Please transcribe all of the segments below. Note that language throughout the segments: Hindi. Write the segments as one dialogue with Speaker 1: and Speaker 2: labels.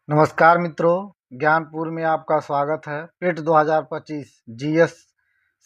Speaker 1: नमस्कार मित्रों, ज्ञानपुर में आपका स्वागत है। पेट 2025 जीएस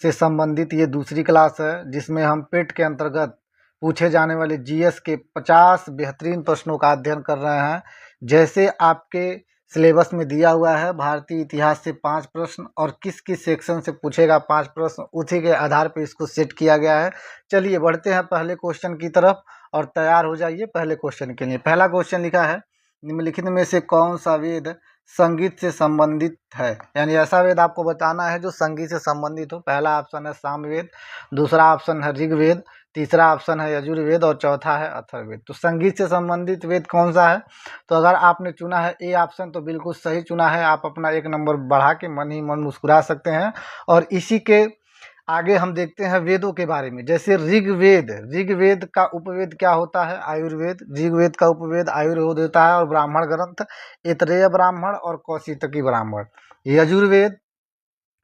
Speaker 1: से संबंधित ये दूसरी क्लास है, जिसमें हम पेट के अंतर्गत पूछे जाने वाले जीएस के 50 बेहतरीन प्रश्नों का अध्ययन कर रहे हैं। जैसे आपके सिलेबस में दिया हुआ है, भारतीय इतिहास से 5 प्रश्न और किस किस सेक्शन से पूछेगा 5 प्रश्न, उसी के आधार पर इसको सेट किया गया है। चलिए बढ़ते हैं पहले क्वेश्चन की तरफ और तैयार हो जाइए पहले क्वेश्चन के लिए। पहला क्वेश्चन लिखा है, निम्नलिखित में से कौन सा वेद संगीत से संबंधित है? यानी ऐसा वेद आपको बताना है जो संगीत से संबंधित हो। पहला ऑप्शन है सामवेद, दूसरा ऑप्शन है ऋग्वेद, तीसरा ऑप्शन है यजुर्वेद और चौथा है अथर्ववेद। तो संगीत से संबंधित वेद कौन सा है? तो अगर आपने चुना है ए ऑप्शन तो बिल्कुल सही चुना है। आप अपना 1 नंबर बढ़ा के मन ही मन मुस्कुरा सकते हैं। और इसी के आगे हम देखते हैं वेदों के बारे में। जैसे ऋग्वेद का उपवेद क्या होता है? आयुर्वेद। ऋग्वेद का उपवेद आयुर्वेद होता है और ब्राह्मण ग्रंथ ऐतरेय ब्राह्मण और कौशितकी ब्राह्मण। यजुर्वेद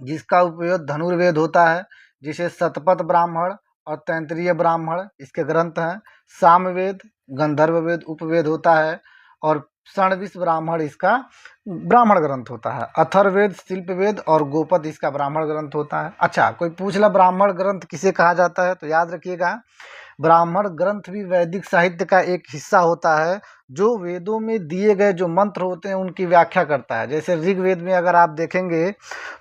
Speaker 1: जिसका उपयोग धनुर्वेद होता है, जिसे शतपथ ब्राह्मण और तैंतरीय ब्राह्मण इसके ग्रंथ हैं। सामवेद गंधर्व वेद उपवेद होता है और षणविश ब्राह्मण इसका ब्राह्मण ग्रंथ होता है। अथर्ववेद शिल्पवेद और गोपद इसका ब्राह्मण ग्रंथ होता है। अच्छा, कोई पूछ ला ब्राह्मण ग्रंथ किसे कहा जाता है? तो याद रखिएगा, ब्राह्मण ग्रंथ भी वैदिक साहित्य का एक हिस्सा होता है, जो वेदों में दिए गए जो मंत्र होते हैं उनकी व्याख्या करता है। जैसे ऋग्वेद में अगर आप देखेंगे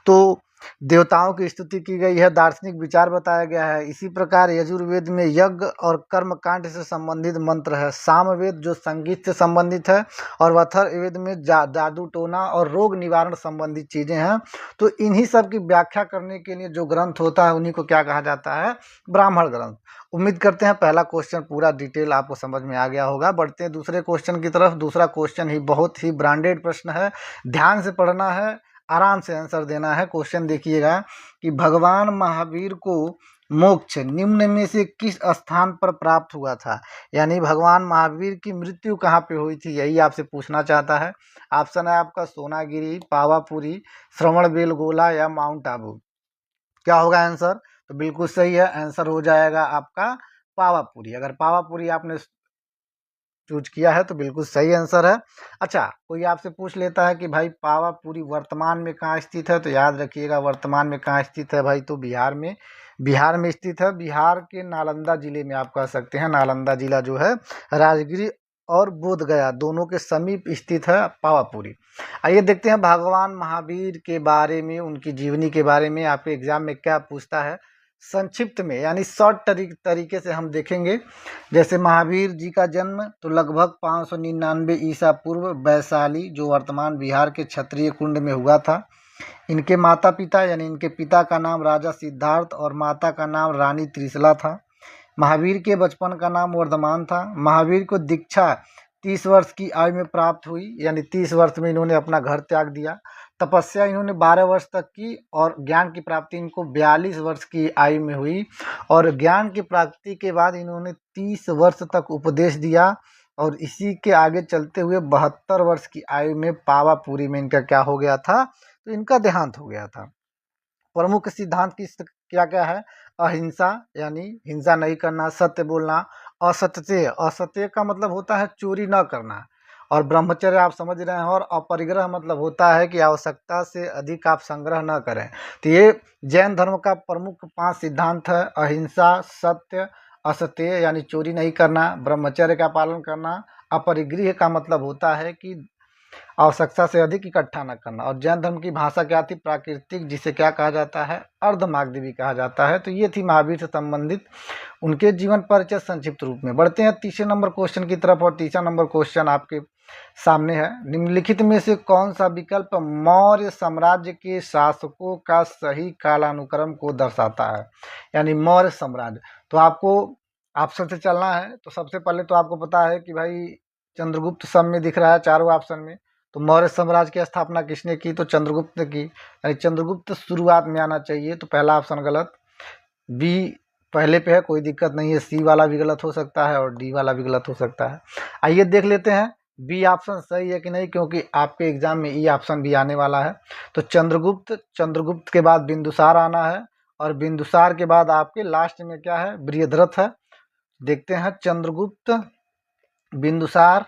Speaker 1: तो देवताओं की स्तुति की गई है, दार्शनिक विचार बताया गया है। इसी प्रकार यजुर्वेद में यज्ञ और कर्मकांड से संबंधित मंत्र है। सामवेद जो संगीत से संबंधित है और अथर्ववेद में जादू टोना और रोग निवारण संबंधित चीज़ें हैं। तो इन्हीं सब की व्याख्या करने के लिए जो ग्रंथ होता है उन्हीं को क्या कहा जाता है? ब्राह्मण ग्रंथ। उम्मीद करते हैं पहला क्वेश्चन पूरा डिटेल आपको समझ में आ गया होगा। बढ़ते हैं दूसरे क्वेश्चन की तरफ। दूसरा क्वेश्चन ही बहुत ही ब्रांडेड प्रश्न है, ध्यान से पढ़ना है, आराम से आंसर देना है। क्वेश्चन देखिएगा कि भगवान महावीर को मोक्ष निम्न में से किस स्थान पर प्राप्त हुआ था? यानी भगवान महावीर की मृत्यु कहाँ पे हुई थी, यही आपसे पूछना चाहता है। ऑप्शन है आपका सोनागिरी, पावापुरी, श्रवणबेलगोला या माउंट आबू। क्या होगा आंसर? तो बिल्कुल सही है, आंसर हो जाएगा आपका पावापुरी। अगर पावापुरी आपने चूज किया है तो बिल्कुल सही आंसर है। अच्छा, कोई आपसे पूछ लेता है कि भाई पावापुरी वर्तमान में कहाँ स्थित है? तो याद रखिएगा वर्तमान में कहाँ स्थित है भाई? तो बिहार में स्थित है। बिहार के नालंदा जिले में आप कह सकते हैं। नालंदा जिला जो है राजगिरी और बोधगया दोनों के समीप स्थित है पावापुरी। आइए देखते हैं भगवान महावीर के बारे में, उनकी जीवनी के बारे में आपके एग्जाम में क्या पूछता है। संक्षिप्त में यानी शॉर्ट तरीके से हम देखेंगे। जैसे महावीर जी का जन्म तो लगभग 599 ईसा पूर्व वैशाली जो वर्तमान बिहार के क्षत्रिय कुंड में हुआ था। इनके माता पिता यानी इनके पिता का नाम राजा सिद्धार्थ और माता का नाम रानी त्रिशला था। महावीर के बचपन का नाम वर्धमान था। महावीर को दीक्षा 30 वर्ष की आयु में प्राप्त हुई, यानी 30 वर्ष में इन्होंने अपना घर त्याग दिया। तपस्या इन्होंने 12 वर्ष तक की और ज्ञान की प्राप्ति इनको 42 वर्ष की आयु में हुई। और ज्ञान की प्राप्ति के बाद इन्होंने 30 वर्ष तक उपदेश दिया और इसी के आगे चलते हुए 72 वर्ष की आयु में पावापुरी में इनका क्या हो गया था? तो इनका देहांत हो गया था। प्रमुख सिद्धांत किस क्या क्या है? अहिंसा यानी हिंसा नहीं करना, सत्य बोलना, असत्य का मतलब होता है चोरी न करना, और ब्रह्मचर्य आप समझ रहे हैं, और अपरिग्रह मतलब होता है कि आवश्यकता से अधिक आप संग्रह न करें। तो ये जैन धर्म का प्रमुख 5 सिद्धांत है। अहिंसा, सत्य, असत्य यानी चोरी नहीं करना, ब्रह्मचर्य का पालन करना, अपरिग्रह का मतलब होता है कि आवश्यकता से अधिक इकट्ठा न करना। और जैन धर्म की भाषा क्या थी? प्राकृतिक, जिसे क्या कहा जाता है? अर्धमागधी भी कहा जाता है। तो ये थी महावीर से संबंधित उनके जीवन परिचय संक्षिप्त रूप में। बढ़ते हैं तीसरे नंबर क्वेश्चन की तरफ और तीसरा नंबर क्वेश्चन आपके सामने है। निम्नलिखित में से कौन सा विकल्प मौर्य साम्राज्य के शासकों का सही कालानुक्रम को दर्शाता है? यानी मौर्य साम्राज्य। तो आपको ऑप्शन से चलना है। तो सबसे पहले तो आपको पता है कि भाई चंद्रगुप्त सब में दिख रहा है चारों ऑप्शन में। तो मौर्य साम्राज्य की स्थापना किसने की? तो चंद्रगुप्त ने की, यानी चंद्रगुप्त शुरुआत में आना चाहिए। तो पहला ऑप्शन गलत। बी पहले पे है, कोई दिक्कत नहीं है। सी वाला भी गलत हो सकता है और डी वाला भी गलत हो सकता है। आइए देख लेते हैं बी ऑप्शन सही है कि नहीं, क्योंकि आपके एग्जाम में ई ऑप्शन भी आने वाला है। तो चंद्रगुप्त के बाद बिंदुसार आना है और बिंदुसार के बाद आपके लास्ट में क्या है? बृहद्रथ है। देखते हैं चंद्रगुप्त, बिंदुसार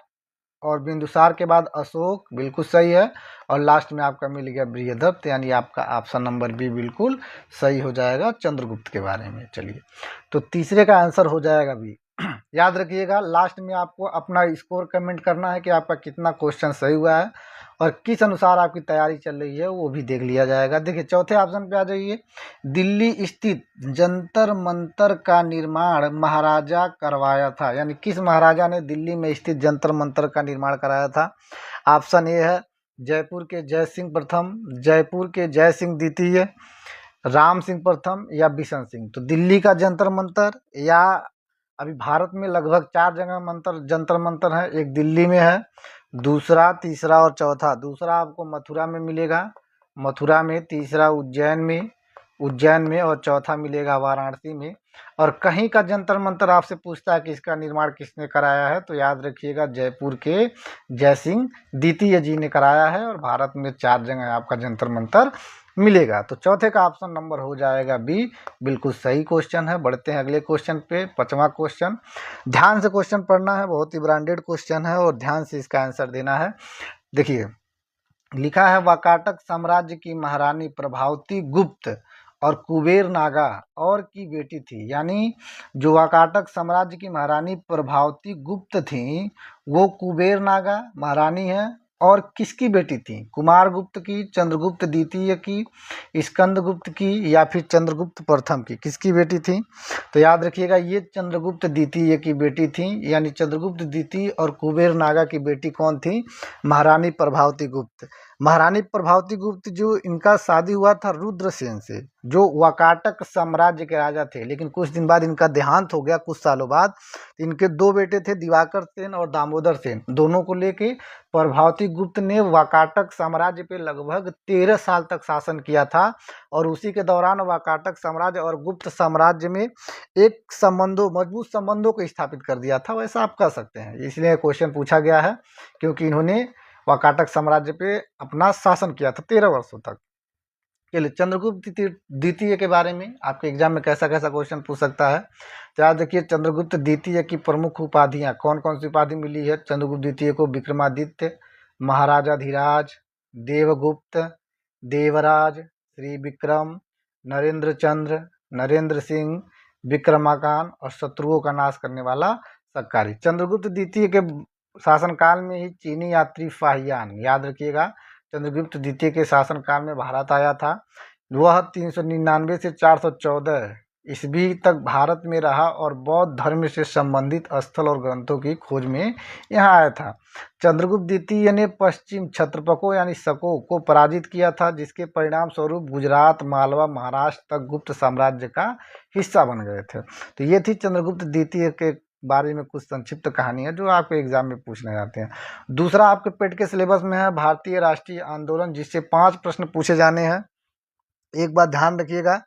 Speaker 1: और बिंदुसार के बाद अशोक, बिल्कुल सही है। और लास्ट में आपका मिल गया बृहदत्त, यानी आपका ऑप्शन नंबर बी बिल्कुल सही हो जाएगा चंद्रगुप्त के बारे में। चलिए, तो तीसरे का आंसर हो जाएगा बी। याद रखिएगा, लास्ट में आपको अपना स्कोर कमेंट करना है कि आपका कितना क्वेश्चन सही हुआ है और किस अनुसार आपकी तैयारी चल रही है, वो भी देख लिया जाएगा। देखिए, चौथे ऑप्शन पे आ जाइए। दिल्ली स्थित जंतर मंतर का निर्माण महाराजा करवाया था, यानी किस महाराजा ने दिल्ली में स्थित जंतर मंतर का निर्माण कराया था? ऑप्शन ए है जयपुर के जय सिंह प्रथम, जयपुर के जय सिंह द्वितीय, राम सिंह प्रथम या बिशन सिंह। तो दिल्ली का जंतर मंतर, या अभी भारत में लगभग 4 जगह जंतर मंतर है, एक दिल्ली में है, दूसरा, तीसरा और चौथा। दूसरा आपको मथुरा में मिलेगा, मथुरा में, तीसरा उज्जैन में और चौथा मिलेगा वाराणसी में। और कहीं का जंतर मंतर आपसे पूछता है कि इसका निर्माण किसने कराया है, तो याद रखिएगा जयपुर के जय सिंह द्वितीय जी ने कराया है। और भारत में 4 जगह आपका जंतर मंतर मिलेगा। तो चौथे का ऑप्शन नंबर हो जाएगा बी, बिल्कुल सही क्वेश्चन है। बढ़ते हैं अगले क्वेश्चन पे, 5वां क्वेश्चन। ध्यान से क्वेश्चन पढ़ना है, बहुत ही ब्रांडेड क्वेश्चन है और ध्यान से इसका आंसर देना है। देखिए, लिखा है वाकाटक साम्राज्य की महारानी प्रभावती गुप्त और कुबेर नागा और की बेटी थी। यानी जो वाकाटक साम्राज्य की महारानी प्रभावती गुप्त थी, वो कुबेर नागा महारानी है और किसकी बेटी थी? कुमारगुप्त की, चंद्रगुप्त द्वितीय की, स्कंदगुप्त की या फिर चंद्रगुप्त प्रथम की? किसकी बेटी थी? तो याद रखिएगा, ये चंद्रगुप्त द्वितीय की बेटी थी। यानी चंद्रगुप्त द्वितीय और कुबेर नागा की बेटी कौन थी? महारानी प्रभावती गुप्त। महारानी प्रभावती गुप्त, जो इनका शादी हुआ था रुद्रसेन से, जो वाकाटक साम्राज्य के राजा थे, लेकिन कुछ दिन बाद इनका देहांत हो गया, कुछ सालों बाद। इनके 2 बेटे थे, दिवाकर सेन और दामोदर सेन। दोनों को लेके प्रभावती गुप्त ने वाकाटक साम्राज्य पे लगभग 13 साल तक शासन किया था। और उसी के दौरान वाकाटक साम्राज्य और गुप्त साम्राज्य में एक मजबूत संबंधों को स्थापित कर दिया था, वैसा आप कह सकते हैं। इसलिए क्वेश्चन पूछा गया है, क्योंकि इन्होंने वाकाटक साम्राज्य पे अपना शासन किया था 13 वर्षों तक। चलिए, चंद्रगुप्त द्वितीय के बारे में आपके एग्जाम में कैसा कैसा क्वेश्चन पूछ सकता है, तो याद रखिए चंद्रगुप्त द्वितीय की प्रमुख उपाधियां कौन कौन सी उपाधि मिली है चंद्रगुप्त द्वितीय को? विक्रमादित्य, महाराजाधिराज, देवगुप्त, देवराज, श्री विक्रम, नरेंद्र चंद्र, नरेंद्र सिंह, विक्रमाकान और शत्रुओं का नाश करने वाला सक्कारी। चंद्रगुप्त द्वितीय के शासनकाल में ही चीनी यात्री फाहियान, याद रखिएगा, चंद्रगुप्त द्वितीय के शासनकाल में भारत आया था। वह 399 से 414 ईस्वी तक भारत में रहा और बौद्ध धर्म से संबंधित स्थल और ग्रंथों की खोज में यहाँ आया था। चंद्रगुप्त द्वितीय ने पश्चिम क्षत्रपकों यानी शकों को पराजित किया था, जिसके परिणाम स्वरूप गुजरात, मालवा, महाराष्ट्र तक गुप्त साम्राज्य का हिस्सा बन गए थे। तो ये थी चंद्रगुप्त द्वितीय के बारे में कुछ संक्षिप्त कहानी है जो आपके एग्जाम में पूछने जाते हैं। दूसरा आपके पेट के सिलेबस में है भारतीय राष्ट्रीय आंदोलन, जिससे 5 प्रश्न पूछे जाने हैं। एक बात ध्यान रखिएगा,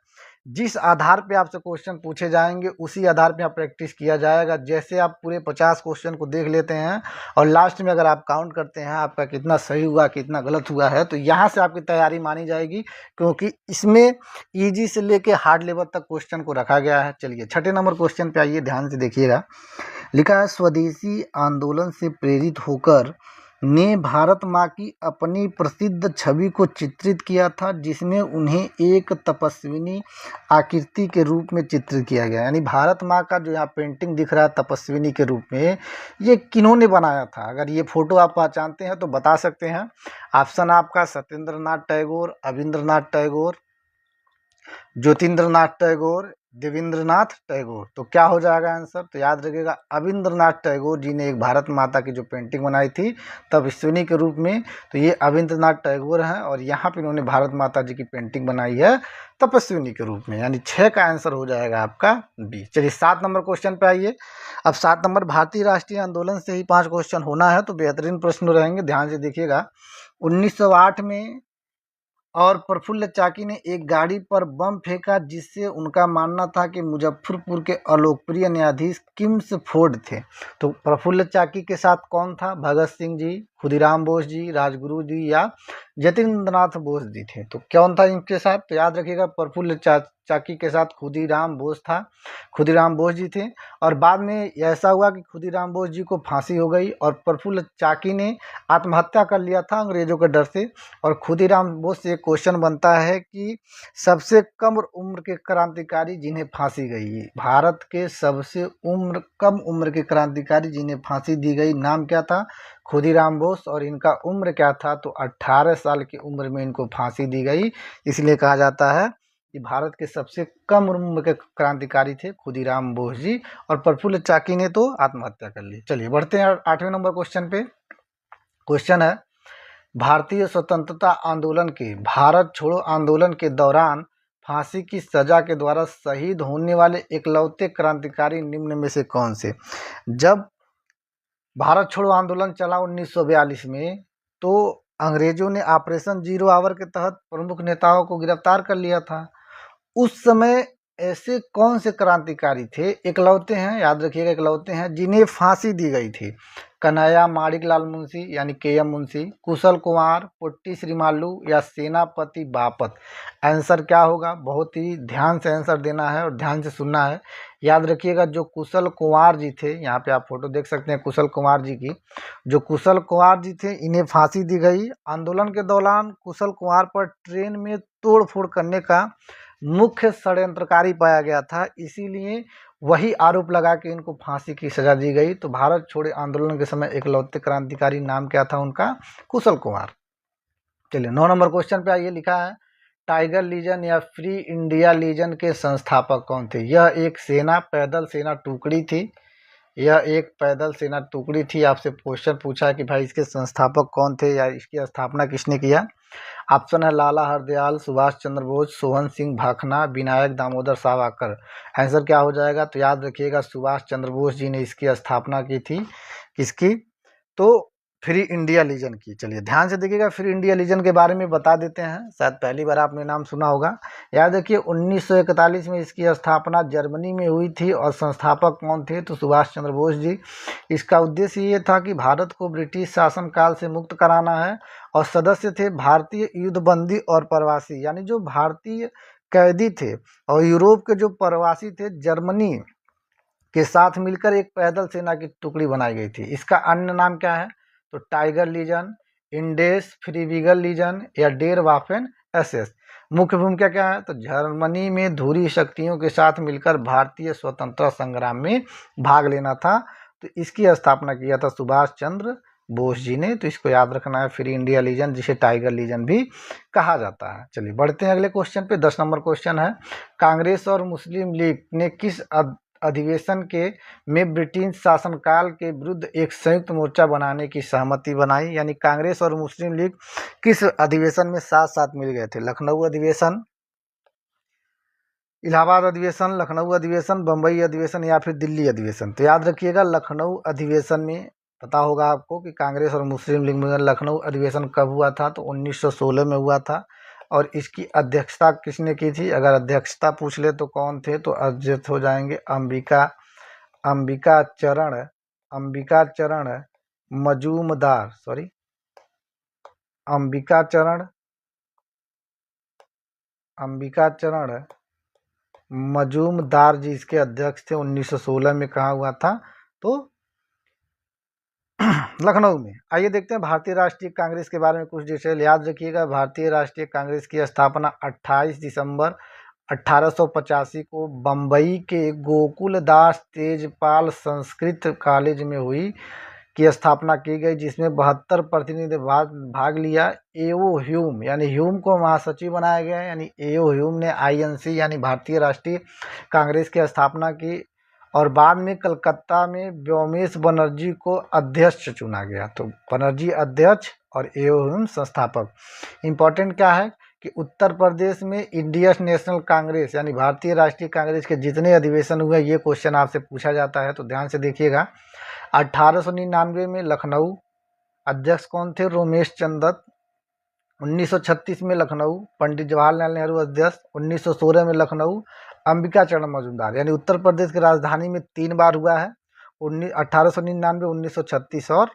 Speaker 1: जिस आधार पे आपसे क्वेश्चन पूछे जाएंगे उसी आधार पे आप प्रैक्टिस किया जाएगा। जैसे आप पूरे 50 क्वेश्चन को देख लेते हैं और लास्ट में अगर आप काउंट करते हैं आपका कितना सही हुआ कितना गलत हुआ है, तो यहाँ से आपकी तैयारी मानी जाएगी, क्योंकि इसमें ईजी से लेके हार्ड लेवल तक क्वेश्चन को रखा गया है। चलिए, 6ठे नंबर क्वेश्चन पे आइए, ध्यान से देखिएगा। लिखा है स्वदेशी आंदोलन से प्रेरित होकर ने भारत माँ की अपनी प्रसिद्ध छवि को चित्रित किया था, जिसमें उन्हें एक तपस्विनी आकृति के रूप में चित्रित किया गया। यानी भारत माँ का जो यहाँ पेंटिंग दिख रहा है तपस्विनी के रूप में, ये किन्होंने बनाया था? अगर ये फोटो आप पहचानते हैं तो बता सकते हैं। ऑप्शन आपका सत्येंद्रनाथ टैगोर, अविंद्रनाथ टैगोर, ज्योतिन्द्रनाथ टैगोर, देवेंद्रनाथ टैगोर। तो क्या हो जाएगा आंसर? तो याद रखिएगा अविंद्रनाथ टैगोर जी ने एक भारत माता की जो पेंटिंग बनाई थी तपस्विनी के रूप में, तो ये अविंद्रनाथ टैगोर हैं और यहाँ पे इन्होंने भारत माता जी की पेंटिंग बनाई है तपस्विनी के रूप में। यानी 6 का आंसर हो जाएगा आपका बी। चलिए, 7 नंबर क्वेश्चन पे आइए। अब 7 नंबर भारतीय राष्ट्रीय आंदोलन से ही 5 क्वेश्चन होना है, तो बेहतरीन प्रश्न रहेंगे, ध्यान से देखिएगा। 1908 में और प्रफुल्ल चाकी ने एक गाड़ी पर बम फेंका, जिससे उनका मानना था कि मुजफ्फरपुर के अलोकप्रिय न्यायाधीश किम्सफोर्ड थे। तो प्रफुल्ल चाकी के साथ कौन था? भगत सिंह जी, खुदीराम बोस जी, राजगुरु जी या जतीन्द्रनाथ बोस जी थे। तो कौन था इनके साथ? तो याद रखिएगा प्रफुल्ल चाकी के साथ खुदीराम बोस था, खुदीराम बोस जी थे। और बाद में ऐसा हुआ कि खुदीराम बोस जी को फांसी हो गई और प्रफुल्ल चाकी ने आत्महत्या कर लिया था अंग्रेजों के डर से। और खुदीराम बोस से एक क्वेश्चन बनता है कि सबसे कम उम्र के क्रांतिकारी जिन्हें फांसी गई है, भारत के सबसे कम उम्र के क्रांतिकारी जिन्हें फांसी दी गई, नाम क्या था? खुदीराम बोस। और इनका उम्र क्या था? तो 18 साल की उम्र में इनको फांसी दी गई। इसलिए कहा जाता है कि भारत के सबसे कम उम्र के क्रांतिकारी थे खुदीराम बोस जी। और प्रफुल्ल चाकी ने तो आत्महत्या कर ली। चलिए बढ़ते हैं 8वें नंबर क्वेश्चन पे। क्वेश्चन है, भारतीय स्वतंत्रता आंदोलन के भारत छोड़ो आंदोलन के दौरान फांसी की सजा के द्वारा शहीद होने वाले इकलौते क्रांतिकारी निम्न में से कौन से? जब भारत छोड़ो आंदोलन चला 1942 में, तो अंग्रेजों ने ऑपरेशन जीरो आवर के तहत प्रमुख नेताओं को गिरफ्तार कर लिया था। उस समय ऐसे कौन से क्रांतिकारी थे, इकलौते हैं, याद रखिएगा इकलौते हैं, जिन्हें फांसी दी गई थी? कन्हैया माणिकलाल मुंशी यानी के.एम. मुंशी, कुशल कुमार, पुट्टी श्रीमालू या सेनापति बापत? आंसर क्या होगा? बहुत ही ध्यान से आंसर देना है और ध्यान से सुनना है। याद रखिएगा जो कुशल कुमार जी थे, यहाँ पे आप फोटो देख सकते हैं कुशल कुमार जी की, जो कुशल कुमार जी थे इन्हें फांसी दी गई। आंदोलन के दौरान कुशल कुमार पर ट्रेन में तोड़ फोड़ करने का मुख्य षड्यंत्रकारी पाया गया था, इसीलिए वही आरोप लगा के इनको फांसी की सजा दी गई। तो भारत छोड़े आंदोलन के समय इकलौते क्रांतिकारी नाम क्या था उनका? कुशल कुमार। चलिए 9 नंबर क्वेश्चन पे आइए, लिखा है टाइगर लीजन या फ्री इंडिया लीजन के संस्थापक कौन थे? यह एक सेना, पैदल सेना टुकड़ी थी। यह एक पैदल सेना टुकड़ी थी। आपसे क्वेश्चन पूछा है कि भाई इसके संस्थापक कौन थे या इसकी स्थापना किसने किया? ऑप्शन है लाला हरदयाल, सुभाष चंद्र बोस, सोहन सिंह भाखना, विनायक दामोदर सावरकर। आंसर क्या हो जाएगा? तो याद रखिएगा सुभाष चंद्र बोस जी ने इसकी स्थापना की थी। किसकी? तो फ्री इंडिया लीजन की। चलिए ध्यान से देखिएगा, फ्री इंडिया लीजन के बारे में बता देते हैं, शायद पहली बार आपने नाम सुना होगा। याद रखिए 1941 में इसकी स्थापना जर्मनी में हुई थी और संस्थापक कौन थे? तो सुभाष चंद्र बोस जी। इसका उद्देश्य ये था कि भारत को ब्रिटिश शासनकाल से मुक्त कराना है। और सदस्य थे भारतीय युद्धबंदी और प्रवासी, यानी जो भारतीय कैदी थे और यूरोप के जो प्रवासी थे, जर्मनी के साथ मिलकर एक पैदल सेना की टुकड़ी बनाई गई थी। इसका अन्य नाम क्या है? तो टाइगर लीजन, इंडेस फ्रीविगल लीजन या डेर वाफेन एसएस। मुख्य भूमिका क्या है? तो जर्मनी में धुरी शक्तियों के साथ मिलकर भारतीय स्वतंत्रता संग्राम में भाग लेना था। तो इसकी स्थापना किया था सुभाष चंद्र बोस जी ने। तो इसको याद रखना है, फ्री इंडिया लीजन, जिसे टाइगर लीजन भी कहा जाता है। चलिए बढ़ते हैं अगले क्वेश्चन पे। 10 नंबर क्वेश्चन है, कांग्रेस और मुस्लिम लीग ने किस अधिवेशन के में ब्रिटिश शासनकाल के विरुद्ध एक संयुक्त मोर्चा बनाने की सहमति बनाई? यानी कांग्रेस और मुस्लिम लीग किस अधिवेशन में साथ साथ मिल गए थे? लखनऊ अधिवेशन, इलाहाबाद अधिवेशन, लखनऊ अधिवेशन, बम्बई अधिवेशन या फिर दिल्ली अधिवेशन? तो याद रखिएगा लखनऊ अधिवेशन में। पता होगा आपको कि कांग्रेस और मुस्लिम लीग में लखनऊ अधिवेशन कब हुआ था? तो 1916 में हुआ था। और इसकी अध्यक्षता किसने की थी? अगर अध्यक्षता पूछ ले तो कौन थे? तो अध्यक्ष हो जाएंगे अंबिका चरण मजूमदार, अंबिका चरण मजूमदार जी इसके अध्यक्ष थे। 1916 में कहाँ हुआ था? तो लखनऊ में। आइए देखते हैं भारतीय राष्ट्रीय कांग्रेस के बारे में कुछ डिटेल। याद रखिएगा भारतीय राष्ट्रीय कांग्रेस की स्थापना 28 दिसंबर 1885 को बम्बई के गोकुलदास तेजपाल संस्कृत कॉलेज में हुई, की स्थापना की गई, जिसमें 72 प्रतिनिधि भाग लिया। एओ ह्यूम यानी ह्यूम को महासचिव बनाया गया, यानी एओ ह्यूम ने आईएनसी यानी भारतीय राष्ट्रीय कांग्रेस की स्थापना की। और बाद में कलकत्ता में व्योमेश बनर्जी को अध्यक्ष चुना गया। तो बनर्जी अध्यक्ष और एओ ह्यूम संस्थापक। इम्पोर्टेंट क्या है कि उत्तर प्रदेश में इंडियन नेशनल कांग्रेस यानी भारतीय राष्ट्रीय कांग्रेस के जितने अधिवेशन हुए, ये क्वेश्चन आपसे पूछा जाता है, तो ध्यान से देखिएगा। 1899 में लखनऊ, अध्यक्ष कौन थे? रोमेश चंद दत्त। 1936 में लखनऊ, पंडित जवाहरलाल नेहरू अध्यक्ष। 1916 में लखनऊ, अंबिका चरण मजूमदार। यानी उत्तर प्रदेश की राजधानी में 3 बार हुआ है, 1899, 1936 और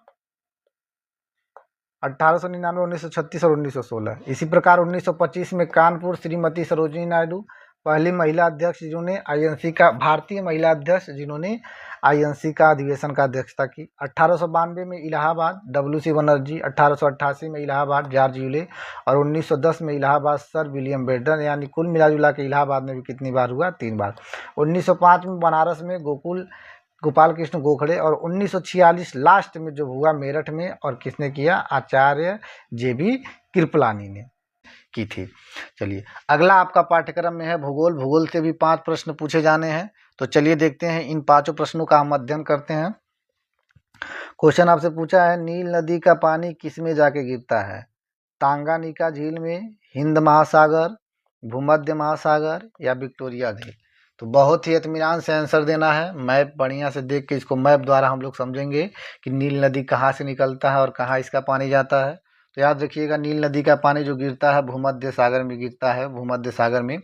Speaker 1: 1899, 1936 और 1916। इसी प्रकार 1925 में कानपुर श्रीमती सरोजिनी नायडू पहली महिला अध्यक्ष जिन्होंने आईएनसी का भारतीय महिला अध्यक्ष जिन्होंने आईएनसी का अधिवेशन का अध्यक्षता की। 1892 में इलाहाबाद WC बनर्जी, 1888 में इलाहाबाद जॉर्ज यूले और 1910 में इलाहाबाद सर विलियम बेल्टन। यानी कुल मिला के इलाहाबाद में भी कितनी बार हुआ? 3 बार। 1905 में बनारस में गोपाल कृष्ण गोखले और 1946 लास्ट में जो हुआ मेरठ में, और किसने किया? आचार्य JB कृपलानी ने की थी। चलिए अगला आपका पाठ्यक्रम में है भूगोल। भूगोल से भी 5 प्रश्न पूछे जाने हैं, तो चलिए देखते हैं इन 5 प्रश्नों का हम अध्ययन करते हैं। क्वेश्चन आपसे पूछा है नील नदी का पानी किस में जाके गिरता है? तांगानिका झील में, हिंद महासागर, भूमध्य महासागर या विक्टोरिया झील? तो बहुत ही इत्मीनान से आंसर देना है। मैप बढ़िया से देख के इसको मैप द्वारा हम लोग समझेंगे कि नील नदी कहाँ से निकलता है और कहाँ इसका पानी जाता है। तो याद रखिएगा नील नदी का पानी जो गिरता है भूमध्य सागर में गिरता है, भूमध्य सागर में।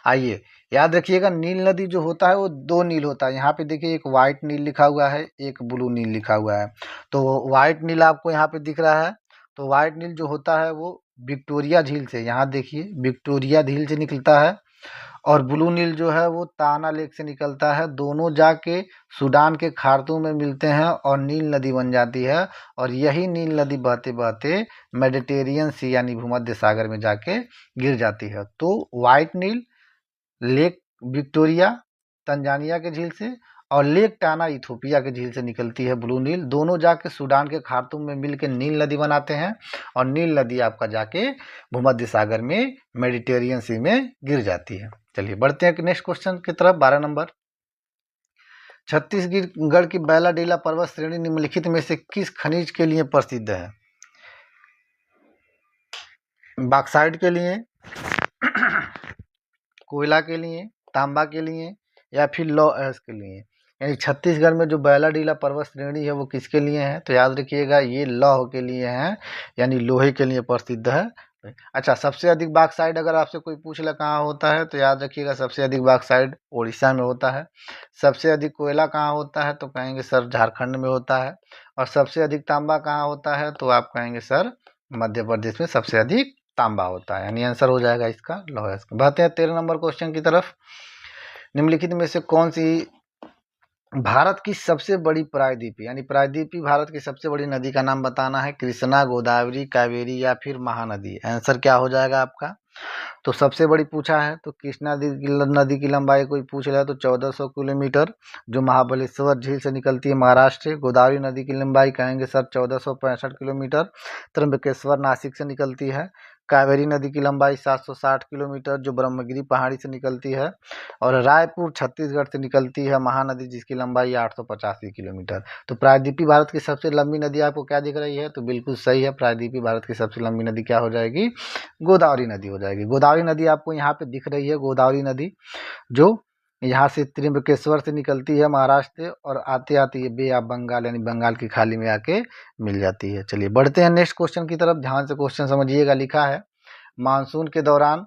Speaker 1: आइए याद रखिएगा नील नदी जो होता है वो 2 नील होता है। यहाँ पे देखिए एक वाइट नील लिखा हुआ है, एक ब्लू नील लिखा हुआ है। तो वाइट नील आपको यहाँ पे दिख रहा है, तो वाइट नील जो होता है वो विक्टोरिया झील से, यहाँ देखिए विक्टोरिया झील से निकलता है, और ब्लू नील जो है वो ताना लेक से निकलता है। दोनों जाके सूडान के खार्तूम में मिलते हैं और नील नदी बन जाती है, और यही नील नदी बहते बहते मेडिटेरियन सी यानी भूमध्य सागर में जाके गिर जाती है। तो वाइट नील लेक विक्टोरिया तंजानिया के झील से और लेक टाना इथोपिया के झील से निकलती है ब्लू नील। दोनों जाके सूडान के खार्तूम में मिलकर नील नदी बनाते हैं, और नील नदी आपका जाके भूमध्य सागर में मेडिटेरियन सी में गिर जाती है। चलिए बढ़ते हैं नेक्स्ट क्वेश्चन की तरफ। 12 नंबर, छत्तीसगढ़ की बैलाडीला पर्वत श्रेणी निम्नलिखित में से किस खनिज के लिए प्रसिद्ध है? बॉक्साइट के लिए, कोयला के लिए, तांबा के लिए या फिर लौह अयस्क के लिए? यानी छत्तीसगढ़ में जो बैलाडीला पर्वत श्रेणी है वो किसके लिए है? तो याद रखिएगा ये लौह के लिए है, यानी लोहे के लिए प्रसिद्ध है। अच्छा, सबसे अधिक बॉक्साइट अगर आपसे कोई पूछ ले कहाँ होता है, तो याद रखिएगा सबसे अधिक बॉक्साइट उड़ीसा में होता है। सबसे अधिक कोयला कहाँ होता है, तो कहेंगे सर झारखंड में होता है। और सबसे अधिक तांबा कहाँ होता है, तो आप कहेंगे सर मध्य प्रदेश में सबसे अधिक तांबा होता है। यानी आंसर हो जाएगा इसका लौह अयस्क। बढ़ते हैं 13 नंबर क्वेश्चन की तरफ। निम्नलिखित में से कौन सी भारत की सबसे बड़ी प्रायद्वीपी, यानी प्रायद्वीपी भारत की सबसे बड़ी नदी का नाम बताना है? कृष्णा, गोदावरी, कावेरी या फिर महानदी? आंसर क्या हो जाएगा आपका? तो सबसे बड़ी पूछा है तो कृष्णा नदी की लंबाई कोई पूछ रहा है तो 1400 किलोमीटर, जो महाबलेश्वर झील से निकलती है महाराष्ट्र। गोदावरी नदी की लंबाई कहेंगे सर 1465 किलोमीटर, त्र्यंबकेश्वर नासिक से निकलती है। कावेरी नदी की लंबाई 760 किलोमीटर, जो ब्रह्मगिरी पहाड़ी से निकलती है। और रायपुर छत्तीसगढ़ से निकलती है महानदी, जिसकी लंबाई 885 किलोमीटर। तो प्रायद्वीपी भारत की सबसे लंबी नदी आपको क्या दिख रही है? तो बिल्कुल सही है, प्रायद्वीपी भारत की सबसे लंबी नदी क्या हो जाएगी? गोदावरी नदी हो जाएगी। गोदावरी नदी आपको यहाँ पे दिख रही है, गोदावरी नदी जो यहाँ से त्र्यंबकेश्वर से निकलती है महाराष्ट्र से, और आते आते ये बे ऑफ बंगाल यानी बंगाल की खाली में आके मिल जाती है। चलिए बढ़ते हैं नेक्स्ट क्वेश्चन की तरफ। ध्यान से क्वेश्चन समझिएगा। लिखा है मानसून के दौरान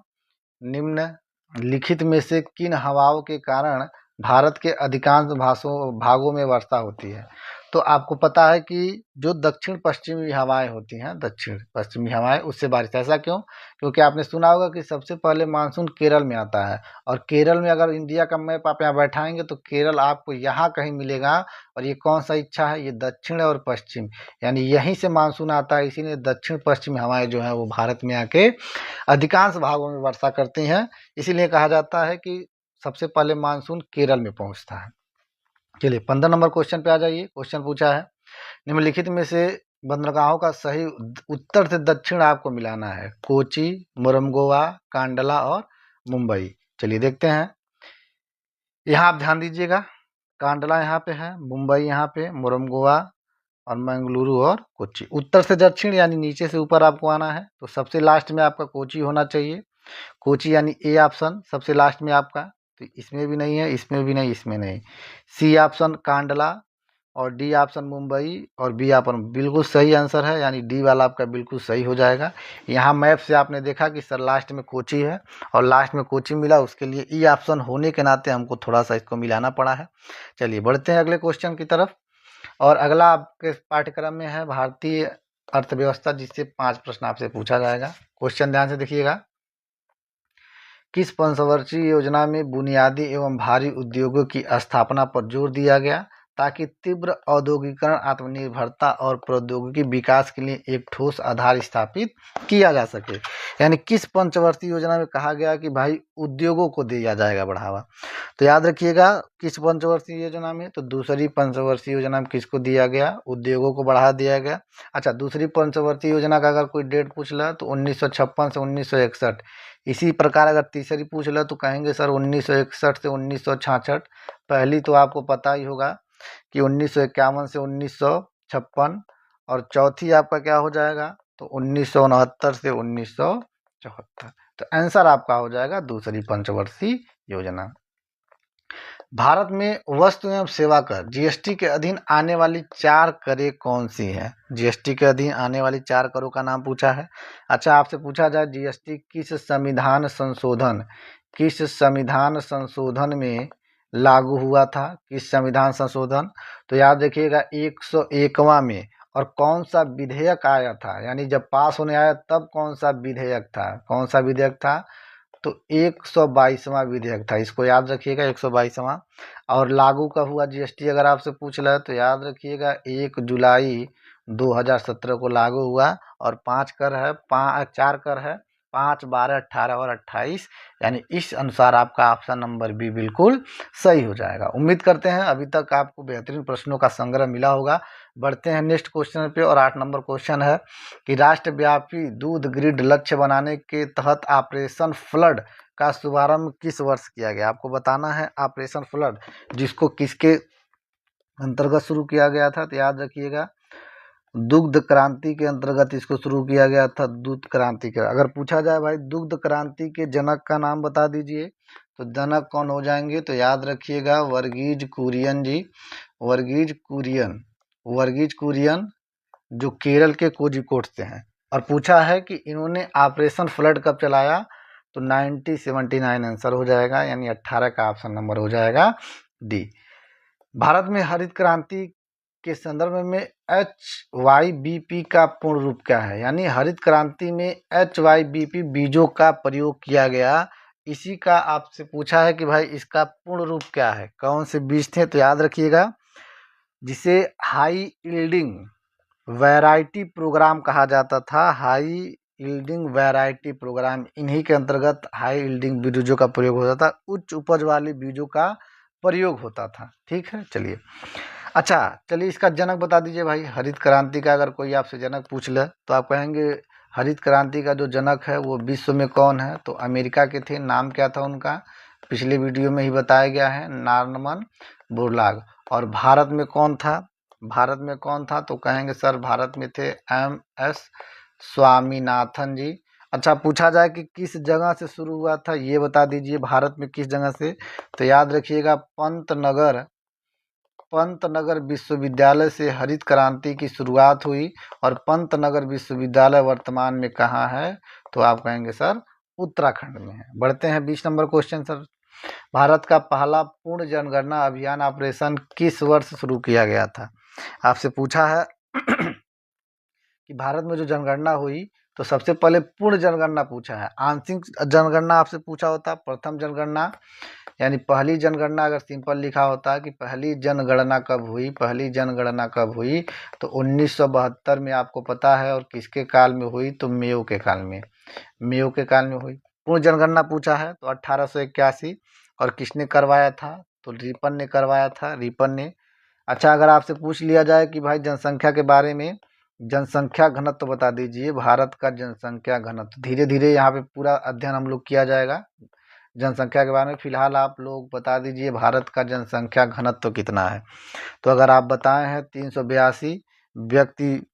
Speaker 1: निम्नलिखित में से किन हवाओं के कारण भारत के अधिकांश भागों में वर्षा होती है? तो आपको पता है कि जो दक्षिण पश्चिमी हवाएं होती हैं, दक्षिण पश्चिमी हवाएं, उससे बारिश। ऐसा क्यों? क्योंकि आपने सुना होगा कि सबसे पहले मानसून केरल में आता है, और केरल में अगर इंडिया का मैप आप यहाँ बैठाएंगे तो केरल आपको यहाँ कहीं मिलेगा। और ये कौन सा इच्छा है? ये दक्षिण और पश्चिम, यानी यहीं से मानसून आता है। इसीलिए दक्षिण पश्चिमी हवाएं जो हैं वो भारत में आके अधिकांश भागों में वर्षा करती हैं। इसीलिए कहा जाता है कि सबसे पहले मानसून केरल में पहुंचता है। चलिए 15 नंबर क्वेश्चन पे आ जाइए। क्वेश्चन पूछा है निम्नलिखित में से बंदरगाहों का सही उत्तर से दक्षिण आपको मिलाना है? कोची, मोरमगोवा, कांडला और मुंबई। चलिए देखते हैं। यहाँ आप ध्यान दीजिएगा, कांडला यहाँ पे है, मुंबई यहाँ पे, मोरमगोवा और मंगलुरु और कोची। उत्तर से दक्षिण यानी नीचे से ऊपर आपको आना है, तो सबसे लास्ट में आपका कोची होना चाहिए। कोची यानी ए ऑप्शन सबसे लास्ट में आपका, तो इसमें भी नहीं है, इसमें भी नहीं, इसमें नहीं। सी ऑप्शन कांडला और डी ऑप्शन मुंबई और बी ऑप्शन बिल्कुल सही आंसर है, यानी डी वाला आपका बिल्कुल सही हो जाएगा। यहाँ मैप से आपने देखा कि सर लास्ट में कोची है और लास्ट में कोची मिला, उसके लिए ई ऑप्शन होने के नाते हमको थोड़ा सा इसको मिलाना पड़ा है। चलिए बढ़ते हैं अगले क्वेश्चन की तरफ। और अगला आपके पाठ्यक्रम में है भारतीय अर्थव्यवस्था, जिससे 5 प्रश्न आपसे पूछा जाएगा। क्वेश्चन ध्यान से देखिएगा। किस पंचवर्षीय योजना में बुनियादी एवं भारी उद्योगों की स्थापना पर जोर दिया गया ताकि तीव्र औद्योगिकरण, आत्मनिर्भरता और प्रौद्योगिकी विकास के लिए एक ठोस आधार स्थापित किया जा सके? यानी किस पंचवर्षीय योजना में कहा गया कि भाई उद्योगों को दिया जाएगा बढ़ावा? तो याद रखिएगा, किस पंचवर्षीय योजना में? तो दूसरी पंचवर्षीय योजना में किसको दिया गया? उद्योगों को बढ़ा दिया गया। अच्छा, दूसरी पंचवर्षीय योजना का अगर कोई डेट पूछ ला तो 1956 से 1961। इसी प्रकार अगर तीसरी पूछ ला तो कहेंगे सर 1961 से 1966। पहली तो आपको पता ही होगा कि 1951 से 1956, और चौथी आपका क्या हो जाएगा? तो 1969 से 1974। तो आंसर आपका हो जाएगा दूसरी पंचवर्षीय योजना। भारत में वस्तु एवं सेवा कर जीएसटी के अधीन आने वाली 4 करें कौन सी हैं? जीएसटी के अधीन आने वाली 4 करों का नाम पूछा है। अच्छा, आपसे पूछा जाए जीएसटी किस संविधान संशोधन में लागू हुआ था? किस संविधान संशोधन? तो याद रखिएगा 101वां में। और कौन सा विधेयक आया था, यानी जब पास होने आया तब कौन सा विधेयक था? कौन सा विधेयक था? तो 122वां विधेयक था। इसको याद रखिएगा, 122वां। और लागू कब हुआ जीएसटी अगर आपसे पूछ रहा है तो याद रखिएगा 1 जुलाई 2017 को लागू हुआ। और 4 कर है, 5, 12, 18 और 28, यानी इस अनुसार आपका ऑप्शन नंबर बी बिल्कुल सही हो जाएगा। उम्मीद करते हैं अभी तक आपको बेहतरीन प्रश्नों का संग्रह मिला होगा। बढ़ते हैं नेक्स्ट क्वेश्चन पे, और 8 नंबर क्वेश्चन है कि राष्ट्रव्यापी दूध ग्रिड लक्ष्य बनाने के तहत ऑपरेशन फ्लड का शुभारंभ किस वर्ष किया गया? आपको बताना है ऑपरेशन फ्लड जिसको किसके अंतर्गत शुरू किया गया था? तो याद रखिएगा दुग्ध क्रांति के अंतर्गत इसको शुरू किया गया था। दूध क्रांति का अगर पूछा जाए भाई दुग्ध क्रांति के जनक का नाम बता दीजिए, तो जनक कौन हो जाएंगे? तो याद रखिएगा वर्गीज कुरियन जी। वर्गीज कुरियन जो केरल के कोझिकोड से हैं। और पूछा है कि इन्होंने ऑपरेशन फ्लड कब चलाया? तो 1979 आंसर हो जाएगा, यानी 18 का ऑप्शन नंबर हो जाएगा डी। भारत में हरित क्रांति के संदर्भ में HYBP का पूर्ण रूप क्या है? यानी हरित क्रांति में HYBP बीजों का प्रयोग किया गया, इसी का आपसे पूछा है कि भाई इसका पूर्ण रूप क्या है, कौन से बीज थे? तो याद रखिएगा जिसे हाई यील्डिंग वैरायटी प्रोग्राम कहा जाता था। हाई यील्डिंग वैरायटी प्रोग्राम, इन्हीं के अंतर्गत हाई यील्डिंग बीजों का प्रयोग होता था, उच्च उपज वाले बीजों का प्रयोग होता था। ठीक है, चलिए। अच्छा, चलिए इसका जनक बता दीजिए भाई। हरित क्रांति का अगर कोई आपसे जनक पूछ ले तो आप कहेंगे हरित क्रांति का जो जनक है वो विश्व में कौन है? तो अमेरिका के थे। नाम क्या था उनका? पिछले वीडियो में ही बताया गया है, नॉर्मन बोरलॉग। और भारत में कौन था? तो कहेंगे सर भारत में थे MS स्वामीनाथन जी। अच्छा, पूछा जाए कि किस जगह से शुरू हुआ था, ये बता दीजिए भारत में किस जगह से? तो याद रखिएगा पंतनगर विश्वविद्यालय से हरित क्रांति की शुरुआत हुई। और पंतनगर विश्वविद्यालय वर्तमान में कहाँ है? तो आप कहेंगे सर उत्तराखंड में है। बढ़ते हैं 20 नंबर क्वेश्चन सर। भारत का पहला पूर्ण जनगणना अभियान ऑपरेशन किस वर्ष शुरू किया गया था? आपसे पूछा है कि भारत में जो जनगणना हुई तो सबसे पहले पूर्ण जनगणना पूछा है। आंशिक जनगणना आपसे पूछा होता, प्रथम जनगणना यानी पहली जनगणना अगर सिंपल लिखा होता कि पहली जनगणना कब हुई, तो 1972 में आपको पता है। और किसके काल में हुई? तो मेयो के काल में हुई। पूर्ण जनगणना पूछा है तो 1881। और किसने करवाया था? तो रिपन ने करवाया था, ने। अच्छा, अगर आपसे पूछ लिया जाए कि भाई जनसंख्या के बारे में, जनसंख्या घनत्व बता दीजिए, भारत का जनसंख्या घनत्व। धीरे धीरे यहाँ पे पूरा अध्ययन हम लोग किया जाएगा जनसंख्या के बारे में। फिलहाल आप लोग बता दीजिए भारत का जनसंख्या घनत्व कितना है? तो अगर आप बताए हैं 382 व्यक्ति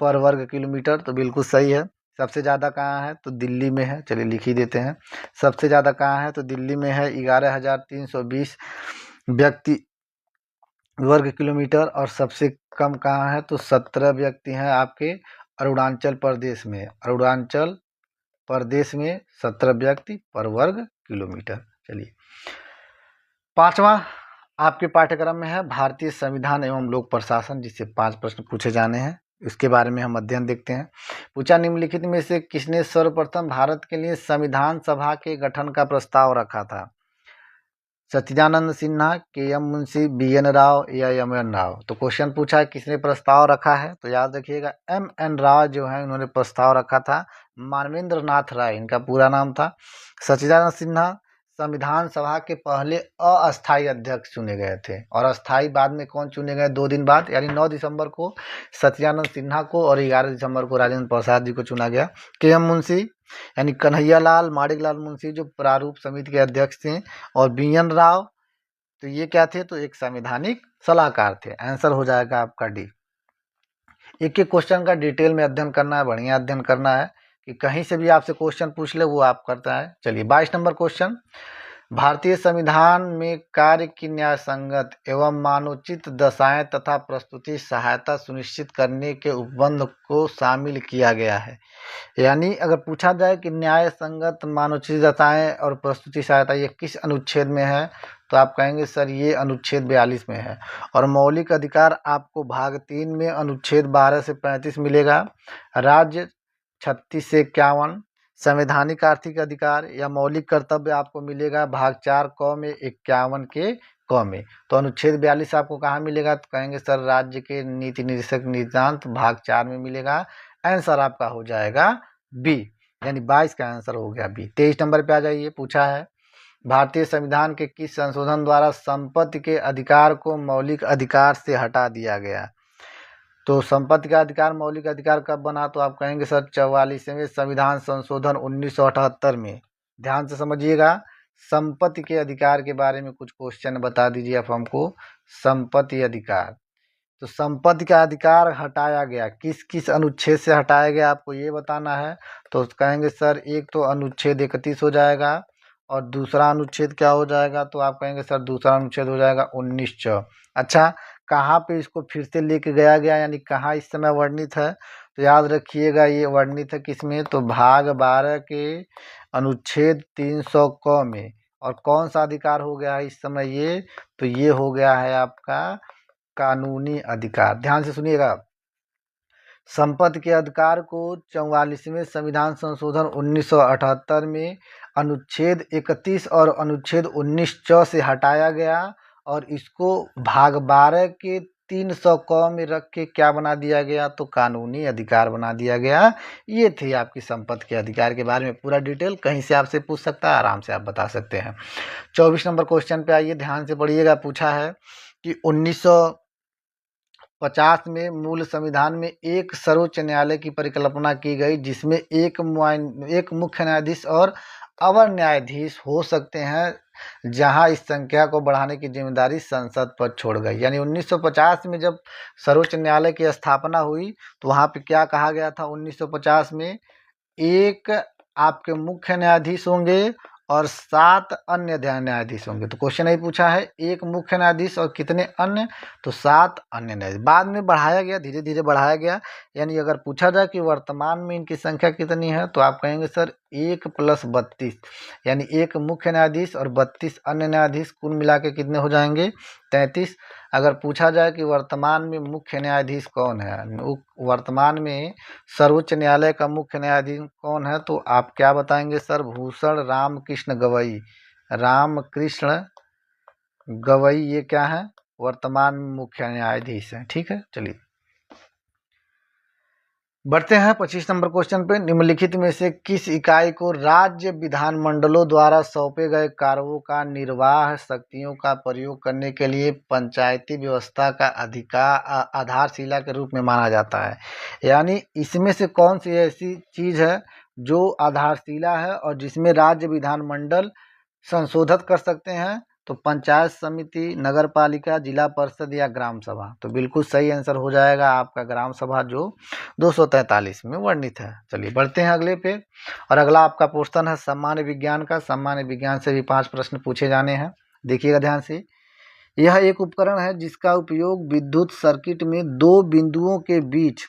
Speaker 1: पर वर्ग किलोमीटर, तो बिल्कुल सही है। सबसे ज़्यादा कहाँ है? तो दिल्ली में है। चलिए लिख ही देते हैं, सबसे ज़्यादा कहाँ है? तो दिल्ली में है, 11,320 व्यक्ति वर्ग किलोमीटर। और सबसे कम कहाँ है? तो 17 व्यक्ति हैं आपके अरुणाचल प्रदेश में। 17 व्यक्ति पर वर्ग किलोमीटर। चलिए, 5वां आपके पाठ्यक्रम में है भारतीय संविधान एवं लोक प्रशासन, जिससे 5 प्रश्न पूछे जाने हैं। इसके बारे में हम अध्ययन देखते हैं। पूछा निम्नलिखित में से किसने सर्वप्रथम भारत के लिए संविधान सभा के गठन का प्रस्ताव रखा था? Sachchidananda Sinha, K M Munshi, B N Rau या एम एन राव? तो क्वेश्चन पूछा है किसने प्रस्ताव रखा है, तो याद रखिएगा एम एन राव जो है उन्होंने प्रस्ताव रखा था। मानवेंद्र नाथ राय इनका पूरा नाम था। सच्चिदानंद सिन्हा संविधान सभा के पहले अस्थायी अध्यक्ष चुने गए थे, और अस्थायी बाद में कौन चुने गए? 2 दिन बाद, यानी 9 दिसंबर को सच्चिदानंद सिन्हा को और 11 दिसंबर को राजेंद्र प्रसाद जी को चुना गया। के एम मुंशी यानी कन्हैया लाल माणिकलाल मुंशी जो प्रारूप समिति के अध्यक्ष थे, और बी एन राव तो ये क्या थे? तो एक संवैधानिक सलाहकार थे। आंसर हो जाएगा आपका डी। एक एक क्वेश्चन का डिटेल में अध्ययन करना है, बढ़िया अध्ययन करना है कि कहीं से भी आपसे क्वेश्चन पूछ ले वो आप करता है। चलिए 22 नंबर क्वेश्चन, भारतीय संविधान में कार्य की न्याय संगत एवं मानोचित दशाएं तथा प्रस्तुति सहायता सुनिश्चित करने के उपबंध को शामिल किया गया है। यानी अगर पूछा जाए कि न्याय संगत मानोचित दशाएं और प्रस्तुति सहायता ये किस अनुच्छेद में है, तो आप कहेंगे सर ये अनुच्छेद 42 में है। और मौलिक अधिकार आपको भाग 3 में अनुच्छेद 12 से 35 मिलेगा, राज्य 36 से 51, संवैधानिक आर्थिक अधिकार या मौलिक कर्तव्य आपको मिलेगा भाग 4 क में 51 के क में। तो अनुच्छेद 42 आपको कहाँ मिलेगा, तो कहेंगे सर राज्य के नीति निर्देशक नितांत भाग 4 में मिलेगा। आंसर आपका हो जाएगा बी, यानी 22 का आंसर हो गया बी। 23 नंबर पे आ जाइए। पूछा है भारतीय संविधान के किस संशोधन द्वारा संपत्ति के अधिकार को मौलिक अधिकार से हटा दिया गया? तो संपत्ति का अधिकार मौलिक अधिकार कब बना, तो आप कहेंगे सर 44वें संविधान संशोधन 1978 में। ध्यान से समझिएगा, संपत्ति के अधिकार के बारे में कुछ क्वेश्चन बता दीजिए आप हमको। संपत्ति अधिकार, तो संपत्ति का अधिकार हटाया गया किस किस अनुच्छेद से हटाया गया आपको ये बताना है। तो कहेंगे सर एक तो अनुच्छेद 31 हो जाएगा, और दूसरा अनुच्छेद क्या हो जाएगा, तो आप कहेंगे सर दूसरा अनुच्छेद हो जाएगा 19 अच्छा, कहाँ पे इसको फिर से लेके गया गया, यानी कहाँ इस समय वर्णित है, तो याद रखिएगा ये वर्णित है किसमें, तो भाग 12 के अनुच्छेद 300 क में। और कौन सा अधिकार हो गया है इस समय ये, तो ये हो गया है आपका कानूनी अधिकार। ध्यान से सुनिएगा, संपत्ति के अधिकार को 44वें संविधान संशोधन 1978 में अनुच्छेद 31 और अनुच्छेद 19 से हटाया गया, और इसको भाग 12 के 300 क में रख के क्या बना दिया गया, तो कानूनी अधिकार बना दिया गया। ये थी आपकी संपत्ति के अधिकार के बारे में पूरा डिटेल। कहीं से आपसे पूछ सकता है, आराम से आप बता सकते हैं। 24 नंबर क्वेश्चन पे आइए, ध्यान से पढ़िएगा। पूछा है कि 1950 में मूल संविधान में एक सर्वोच्च न्यायालय की परिकल्पना की गई जिसमें एक मुख्य न्यायाधीश और अवर न्यायाधीश हो सकते हैं, जहां इस संख्या को बढ़ाने की जिम्मेदारी संसद पर छोड़ गई। यानी 1950 में जब सर्वोच्च न्यायालय की स्थापना हुई तो वहां पे क्या कहा गया था, 1950 में एक आपके मुख्य न्यायाधीश होंगे और 7 अन्य न्यायाधीश होंगे। तो क्वेश्चन यही पूछा है एक मुख्य न्यायाधीश और कितने अन्य, तो 7 अन्य न्यायाधीश। बाद में बढ़ाया गया, धीरे धीरे बढ़ाया गया। यानी अगर पूछा जाए कि वर्तमान में इनकी संख्या कितनी है, तो आप कहेंगे सर 1 + 32, यानी एक मुख्य न्यायाधीश और 32 अन्य न्यायाधीश, कुल मिला के कितने हो जाएंगे, 33। अगर पूछा जाए कि वर्तमान में मुख्य न्यायाधीश कौन है, वर्तमान में सर्वोच्च न्यायालय का मुख्य न्यायाधीश कौन है, तो आप क्या बताएंगे सर, भूषण रामकृष्ण गवई। रामकृष्ण गवई ये क्या है, वर्तमान मुख्य न्यायाधीश है। ठीक है, चलिए बढ़ते हैं 25 नंबर क्वेश्चन पे। निम्नलिखित में से किस इकाई को राज्य विधानमंडलों द्वारा सौंपे गए कार्यों का निर्वाह शक्तियों का प्रयोग करने के लिए पंचायती व्यवस्था का अधिकार आधारशिला के रूप में माना जाता है? यानी इसमें से कौन सी ऐसी चीज है जो आधारशिला है और जिसमें राज्य विधानमंडल संशोधित कर सकते हैं, तो पंचायत समिति, नगर पालिका, जिला परिषद या ग्राम सभा। तो बिल्कुल सही आंसर हो जाएगा आपका ग्राम सभा, जो 243 में वर्णित है। चलिए बढ़ते हैं अगले पे, और अगला आपका क्वेश्चन है सामान्य विज्ञान का। सामान्य विज्ञान से भी 5 प्रश्न पूछे जाने हैं, देखिएगा ध्यान से। यह एक उपकरण है जिसका उपयोग विद्युत सर्किट में 2 बिंदुओं के बीच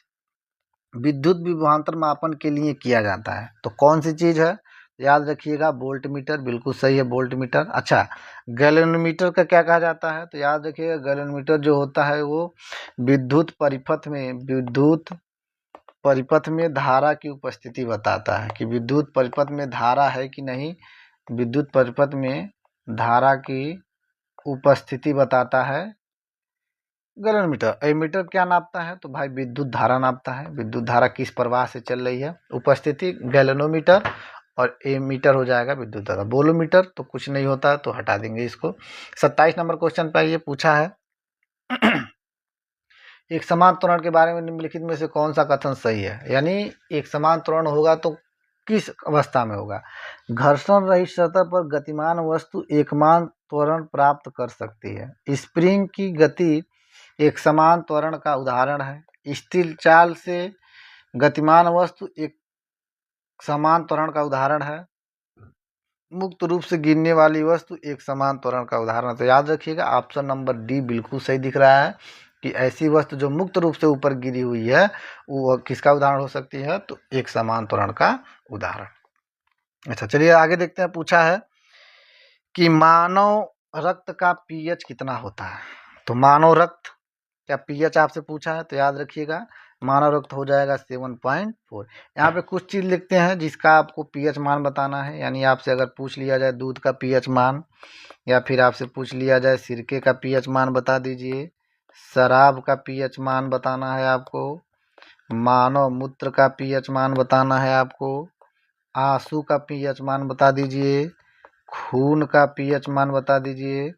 Speaker 1: विद्युत विभवांतर मापन के लिए किया जाता है। तो कौन सी चीज है, याद रखिएगा वोल्ट मीटर, बिल्कुल सही है वोल्ट मीटर। अच्छा, गैलोनमीटर का क्या कहा जाता है? तो याद रखिएगा गैलोनमीटर जो होता है वो विद्युत परिपथ में धारा की उपस्थिति बताता है कि विद्युत परिपथ में धारा है कि नहीं। विद्युत परिपथ में धारा की उपस्थिति बताता है गैलोनमीटर। एमीटर क्या नापता है? तो भाई विद्युत धारा नापता है, विद्युत धारा किस प्रवाह से चल रही है। उपस्थिति गैलोनोमीटर और एमीटर हो जाएगा विद्युत धारा। वोल्टमीटर तो कुछ नहीं होता, तो हटा देंगे इसको। 27 नंबर क्वेश्चन पे ये पूछा है एक समान त्वरण के बारे में निम्नलिखित में से कौन सा कथन सही है? यानी एक समान त्वरण होगा तो किस अवस्था में होगा? घर्षण रहित सतह पर गतिमान वस्तु एकमान त्वरण प्राप्त कर सकती है। स्प्रिंग की गति एक समान त्वरण का उदाहरण है। स्थिर चाल से गतिमान वस्तु एक समान त्वरण का उदाहरण है। मुक्त रूप से गिरने वाली वस्तु एक समान त्वरण का उदाहरण है। तो याद रखिएगा ऑप्शन नंबर डी बिल्कुल सही दिख रहा है कि ऐसी वस्तु जो मुक्त रूप से ऊपर गिरी हुई है वो किसका उदाहरण हो सकती है? तो एक समान त्वरण का उदाहरण। अच्छा, चलिए आगे देखते हैं। पूछा है कि मानव रक्त का पीएच कितना होता है? तो मानव रक्त क्या पीएच आपसे पूछा है? तो याद रखिएगा मानव रक्त हो जाएगा 7.4। यहाँ पे कुछ चीज़ लिखते हैं जिसका आपको पीएच मान बताना है। यानी आपसे अगर पूछ लिया जाए दूध का पीएच मान, या फिर आपसे पूछ लिया जाए सिरके का पीएच मान बता दीजिए, शराब का पीएच मान बताना है आपको, मानव मूत्र का पीएच मान बताना है आपको, आंसू का पीएच मान बता दीजिए, खून का पीएच मान बता दीजिए,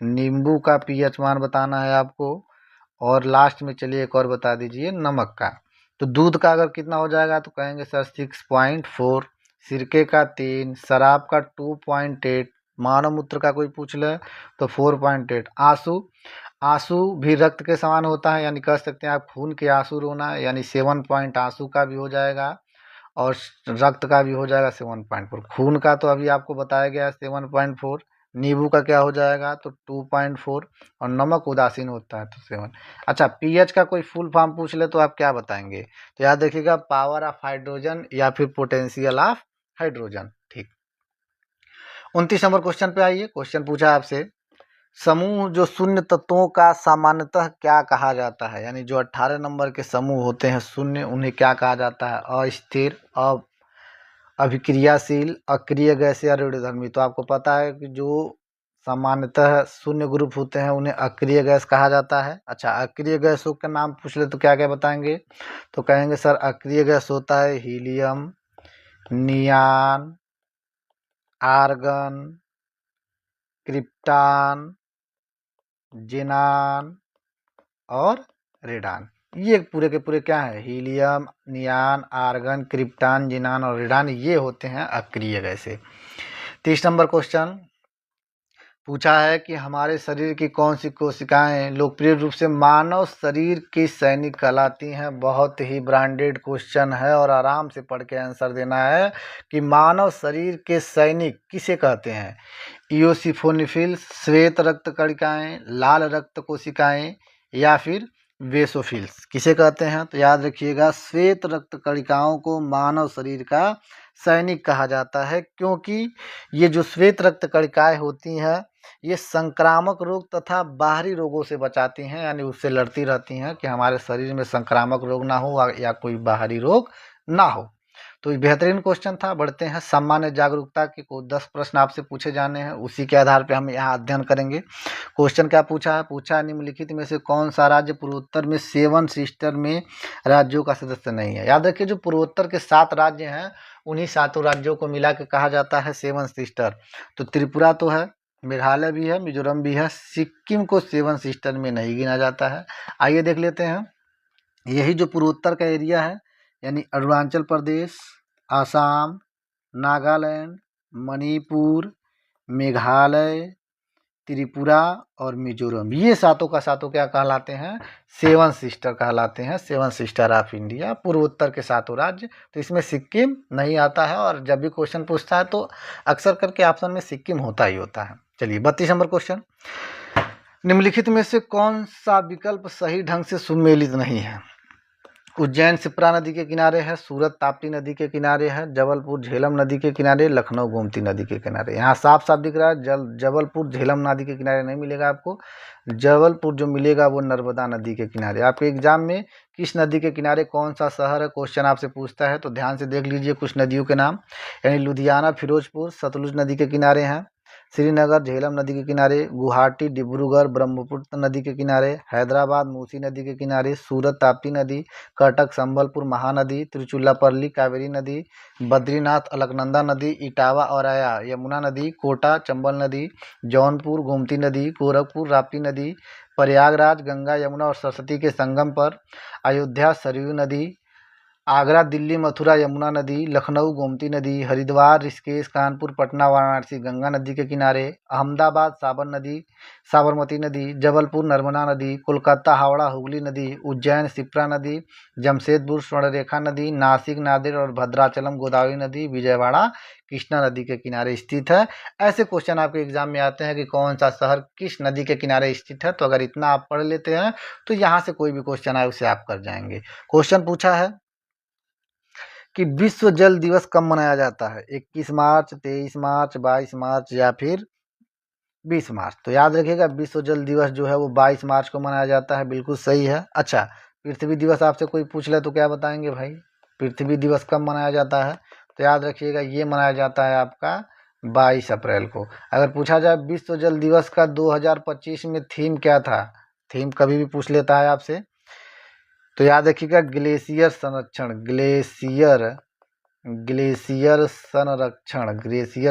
Speaker 1: नींबू का पीएच मान बताना है आपको, और लास्ट में चलिए एक और बता दीजिए नमक का। तो दूध का अगर कितना हो जाएगा तो कहेंगे सर 6.4, सिरके का 3, शराब का 2.8, मानव मूत्र का कोई पूछ ले तो 4.8। आंसू भी रक्त के समान होता है, यानी कह सकते हैं आप खून के आंसू रोना, यानी 7 पॉइंट आंसू का भी हो जाएगा और रक्त का भी हो जाएगा 7.4। खून का तो अभी आपको बताया गया 7.4। नींबू का क्या हो जाएगा? तो 2.4, और नमक उदासीन होता है तो 7। अच्छा, पीएच का कोई फुल फॉर्म पूछ ले तो आप क्या बताएंगे? तो याद रखिएगा पावर ऑफ हाइड्रोजन या फिर पोटेंशियल ऑफ हाइड्रोजन। ठीक, 29 नंबर क्वेश्चन पे आइए। क्वेश्चन पूछा आपसे समूह जो शून्य तत्वों का सामान्यतः क्या कहा जाता है? यानी जो 18 नंबर के समूह होते हैं शून्य, उन्हें क्या कहा जाता है? अस्थिर, अभिक्रियाशील, अक्रिय गैस या रेडियोधर्मी। तो आपको पता है कि जो सामान्यतः शून्य ग्रुप होते हैं उन्हें अक्रिय गैस कहा जाता है। अच्छा, अक्रिय गैसों का नाम पूछ ले तो क्या क्या बताएंगे? तो कहेंगे सर अक्रिय गैस होता है हीलियम, नियान, आर्गन, क्रिप्टान, जेनान और रेडान। ये पूरे के पूरे क्या है? हीलियम, नियान, आर्गन, क्रिप्टान, जिनान और रेडान, ये होते हैं अक्रिय गैसें। 30 नंबर क्वेश्चन पूछा है कि हमारे शरीर की कौन सी कोशिकाएं लोकप्रिय रूप से मानव शरीर की सैनिक कहलाती हैं? बहुत ही ब्रांडेड क्वेश्चन है और आराम से पढ़ के आंसर देना है कि मानव शरीर के सैनिक किसे कहते हैं? इयोसिफोनिफिल्स, श्वेत रक्त कणिकाएं, लाल रक्त कोशिकाएं, या फिर बेसोफिल्स, किसे कहते हैं? तो याद रखिएगा श्वेत रक्त कणिकाओं को मानव शरीर का सैनिक कहा जाता है, क्योंकि ये जो श्वेत रक्त कणिकाएं होती हैं ये संक्रामक रोग तथा बाहरी रोगों से बचाती हैं, यानी उससे लड़ती रहती हैं कि हमारे शरीर में संक्रामक रोग ना हो या कोई बाहरी रोग ना हो। तो ये बेहतरीन क्वेश्चन था। बढ़ते हैं सामान्य जागरूकता के 10 प्रश्न आपसे पूछे जाने हैं, उसी के आधार पे हम यहाँ अध्ययन करेंगे। क्वेश्चन क्या पूछा है? पूछा निम्नलिखित में से कौन सा राज्य पूर्वोत्तर में 7 सिस्टर में राज्यों का सदस्य नहीं है? याद रखिए जो पूर्वोत्तर के 7 राज्य हैं उन्हीं 7 राज्यों को मिला के कहा जाता है 7 सिस्टर। तो त्रिपुरा तो है, मेघालय भी है, मिजोरम भी है, सिक्किम को 7 सिस्टर में नहीं गिना जाता है। आइए देख लेते हैं। यही जो पूर्वोत्तर का एरिया है यानी अरुणाचल प्रदेश, आसाम, नागालैंड, मणिपुर, मेघालय, त्रिपुरा और मिजोरम, ये सातों का सातों क्या कहलाते हैं? 7 सिस्टर कहलाते हैं, 7 सिस्टर ऑफ इंडिया, पूर्वोत्तर के 7 राज्य। तो इसमें सिक्किम नहीं आता है, और जब भी क्वेश्चन पूछता है तो अक्सर करके ऑप्शन में सिक्किम होता ही होता है। चलिए 32 नंबर क्वेश्चन, निम्नलिखित में से कौन सा विकल्प सही ढंग से सुमेलित नहीं है? उज्जैन शिप्रा नदी के किनारे है, सूरत ताप्ती नदी के किनारे है, जबलपुर झेलम नदी के किनारे, लखनऊ गोमती नदी के किनारे। यहाँ साफ साफ दिख रहा है जबलपुर झेलम नदी के किनारे नहीं मिलेगा आपको, जबलपुर जो मिलेगा वो नर्मदा नदी के किनारे। आपके एग्जाम में किस नदी के किनारे कौन सा शहर है क्वेश्चन आपसे पूछता है, तो ध्यान से देख लीजिए कुछ नदियों के नाम, यानी लुधियाना फिरोजपुर सतलुज नदी के किनारे हैं, श्रीनगर झेलम नदी के किनारे, गुवाहाटी डिब्रूगढ़ ब्रह्मपुत्र नदी के किनारे, हैदराबाद मूसी नदी के किनारे, सूरत ताप्ती नदी, कटक संबलपुर महानदी, त्रिचुल्लापल्ली कावेरी नदी, बद्रीनाथ अलकनंदा नदी, इटावा औराया यमुना नदी, कोटा चंबल नदी, जौनपुर गोमती नदी, गोरखपुर राप्ती नदी, प्रयागराज गंगा यमुना और सरस्वती के संगम पर, अयोध्या सरयू नदी, आगरा दिल्ली मथुरा यमुना नदी, लखनऊ गोमती नदी, हरिद्वार ऋषिकेश कानपुर पटना वाराणसी गंगा नदी के किनारे, अहमदाबाद साबरमती नदी, जबलपुर नर्मदा नदी, कोलकाता हावड़ा हुगली नदी, उज्जैन शिप्रा नदी, जमशेदपुर स्वर्णरेखा नदी, नासिक नांदेड़ और भद्राचलम गोदावरी नदी, विजयवाड़ा कृष्णा नदी के किनारे स्थित है। ऐसे क्वेश्चन आपके एग्जाम में आते हैं कि कौन सा शहर किस नदी के किनारे स्थित है। तो अगर इतना आप पढ़ लेते हैं तो यहाँ से कोई भी क्वेश्चन आए उसे आप कर जाएंगे। क्वेश्चन पूछा है कि विश्व जल दिवस कब मनाया जाता है, 21 मार्च 23 मार्च 22 मार्च या फिर 20 मार्च। तो याद रखिएगा विश्व जल दिवस जो है वो 22 मार्च को मनाया जाता है, बिल्कुल सही है। अच्छा, पृथ्वी दिवस आपसे कोई पूछ ले तो क्या बताएंगे भाई, पृथ्वी दिवस कब मनाया जाता है, तो याद रखिएगा ये मनाया जाता है आपका 22 अप्रैल को। अगर पूछा जाए विश्व जल दिवस का 2025 में थीम क्या था, थीम कभी भी पूछ लेता है आपसे, तो याद रखिएगा ग्लेशियर संरक्षण, ग्लेशियर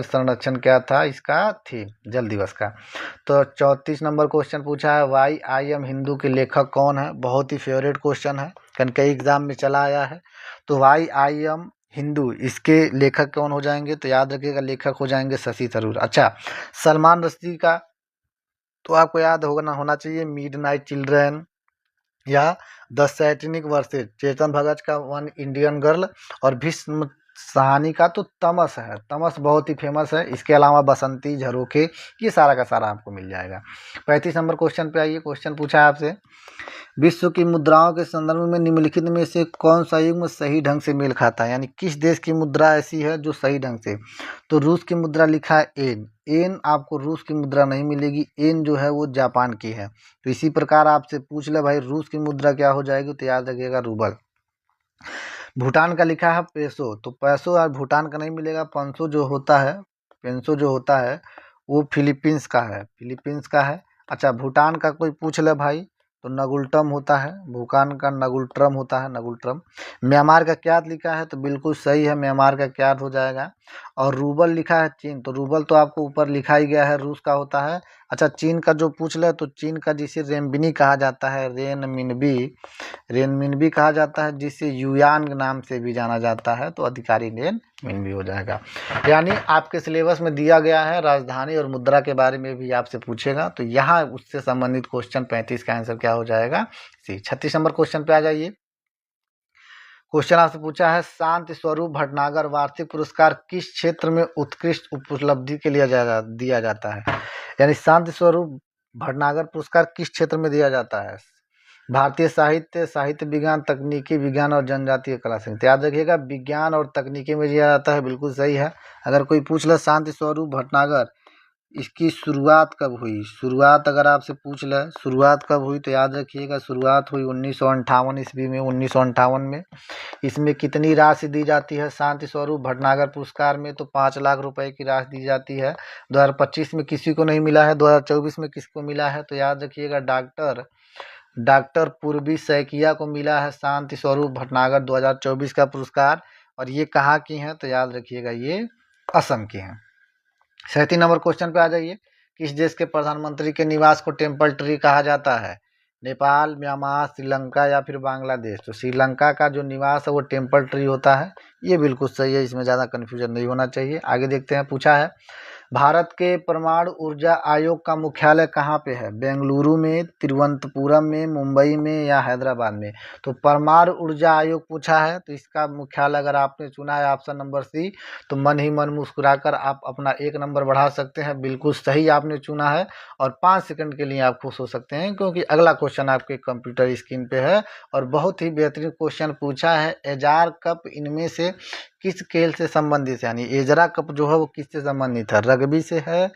Speaker 1: संरक्षण क्या था इसका थीम जल दिवस का। तो 34 नंबर क्वेश्चन पूछा है वाई आई एम हिंदू के लेखक कौन है, बहुत ही फेवरेट क्वेश्चन है, कई एग्जाम में चला आया है। तो वाई आई एम हिंदू इसके लेखक कौन हो जाएंगे, तो याद रखिएगा लेखक हो जाएंगे शशि थरूर। अच्छा, सलमान रश्दी का तो आपको याद होना चाहिए मिडनाइट चिल्ड्रन या the satanic versus, Chetan Bhagat का वन इंडियन गर्ल, और भीष्म साहनी का तो तमस है, तमस बहुत ही फेमस है। इसके अलावा बसंती झरोखे, ये सारा का सारा आपको मिल जाएगा। 35 नंबर क्वेश्चन पे आइए, क्वेश्चन पूछा है आपसे विश्व की मुद्राओं के संदर्भ में निम्नलिखित में से कौन सा युग्म सही ढंग से मेल खाता है, यानी किस देश की मुद्रा ऐसी है जो सही ढंग से, तो रूस की मुद्रा लिखा है एन, एन आपको रूस की मुद्रा नहीं मिलेगी, एन जो है वो जापान की है। तो इसी प्रकार आपसे पूछ ले भाई रूस की मुद्रा क्या हो जाएगी, तो याद रखिएगा रूबल। भूटान का लिखा है पेसो, तो पैसो और भूटान का नहीं मिलेगा, पेंसो जो होता है वो फिलीपींस का है। अच्छा, भूटान का कोई पूछ ले भाई तो नगुल्टम होता है, भूटान का नगुल्ट्रम होता है, नगुल्ट्रम। म्यांमार का क्या लिखा है, तो बिल्कुल सही है, म्यांमार का क्या हो जाएगा। और रूबल लिखा है चीन, तो रूबल तो आपको ऊपर लिखा ही गया है, रूस का होता है। अच्छा, चीन का जो पूछ ले तो चीन का जिसे रेनबिनी कहा जाता है, रेनमिनबी कहा जाता है, जिसे युयान नाम से भी जाना जाता है, तो अधिकारी रेनमिनबी हो जाएगा। यानी आपके सिलेबस में दिया गया है राजधानी और मुद्रा के बारे में भी आपसे पूछेगा, तो यहाँ उससे संबंधित क्वेश्चन 35 का आंसर क्या हो जाएगा सी। 36 नंबर क्वेश्चन पे आ जाइए। क्वेश्चन आपसे पूछा है शांति स्वरूप भटनागर वार्षिक पुरस्कार किस क्षेत्र में उत्कृष्ट उपलब्धि के लिए दिया जाता है, यानी शांति स्वरूप भटनागर पुरस्कार किस क्षेत्र में दिया जाता है, भारतीय साहित्य, साहित्य विज्ञान, तकनीकी विज्ञान और जनजातीय कला संगीत। याद रखिएगा विज्ञान और तकनीकी में दिया जाता है, बिल्कुल सही है। अगर कोई पूछ ले शांति स्वरूप भटनागर इसकी शुरुआत कब हुई, शुरुआत अगर आपसे पूछ ले शुरुआत कब हुई, तो याद रखिएगा शुरुआत हुई 1958 ईस्वी में, 1958 में। इसमें कितनी राशि दी जाती है शांति स्वरूप भटनागर पुरस्कार में, तो 5 लाख रुपए की राशि दी जाती है। 2025 में किसी को नहीं मिला है, 2024 में किसको मिला है, तो याद रखिएगा डॉक्टर पूर्वी सैकिया को मिला है शांति स्वरूप भटनागर 2024 का पुरस्कार। और ये कहाँ की हैं, तो याद रखिएगा ये असम की हैं। 37 नंबर क्वेश्चन पे आ जाइए। किस देश के प्रधानमंत्री के निवास को टेम्पल ट्री कहा जाता है, नेपाल, म्यांमार, श्रीलंका या फिर बांग्लादेश। तो श्रीलंका का जो निवास है वो टेम्पल ट्री होता है, ये बिल्कुल सही है, इसमें ज़्यादा कन्फ्यूजन नहीं होना चाहिए। आगे देखते हैं, पूछा है भारत के परमाणु ऊर्जा आयोग का मुख्यालय कहाँ पे है? बेंगलुरु में, तिरुवनंतपुरम में, मुंबई में या हैदराबाद में? तो परमाणु ऊर्जा आयोग पूछा है, तो इसका मुख्यालय अगर आपने चुना है ऑप्शन नंबर सी, तो मन ही मन मुस्कुराकर आप अपना 1 नंबर बढ़ा सकते हैं। बिल्कुल सही आपने चुना है और 5 सेकंड के लिए आप खुश हो सकते हैं, क्योंकि अगला क्वेश्चन आपके कंप्यूटर स्क्रीन पे है और बहुत ही बेहतरीन क्वेश्चन पूछा है। एजार कप इनमें से किस खेल से संबंधित है? यानी एजरा कप जो है वो किससे संबंधित है? रग्बी से है,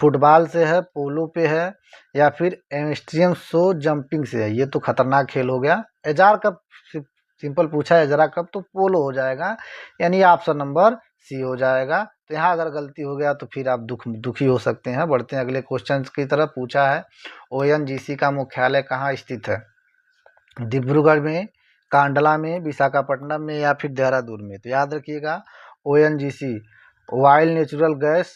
Speaker 1: फुटबॉल से है, पोलो पे है या फिर एम्स्ट्रियम शो जंपिंग से है? ये तो खतरनाक खेल हो गया। एजार कप सिंपल पूछा है, एजरा कप तो पोलो हो जाएगा, यानी ऑप्शन नंबर सी हो जाएगा। तो यहाँ अगर गलती हो गया तो फिर आप दुखी हो सकते हैं। बढ़ते हैं अगले क्वेश्चन की तरफ। पूछा है ओएनजीसी का मुख्यालय कहाँ स्थित है? डिब्रूगढ़ में, कांडला में, विशाखापट्टनम में या फिर देहरादून में? तो याद रखिएगा ONGC wild natural gas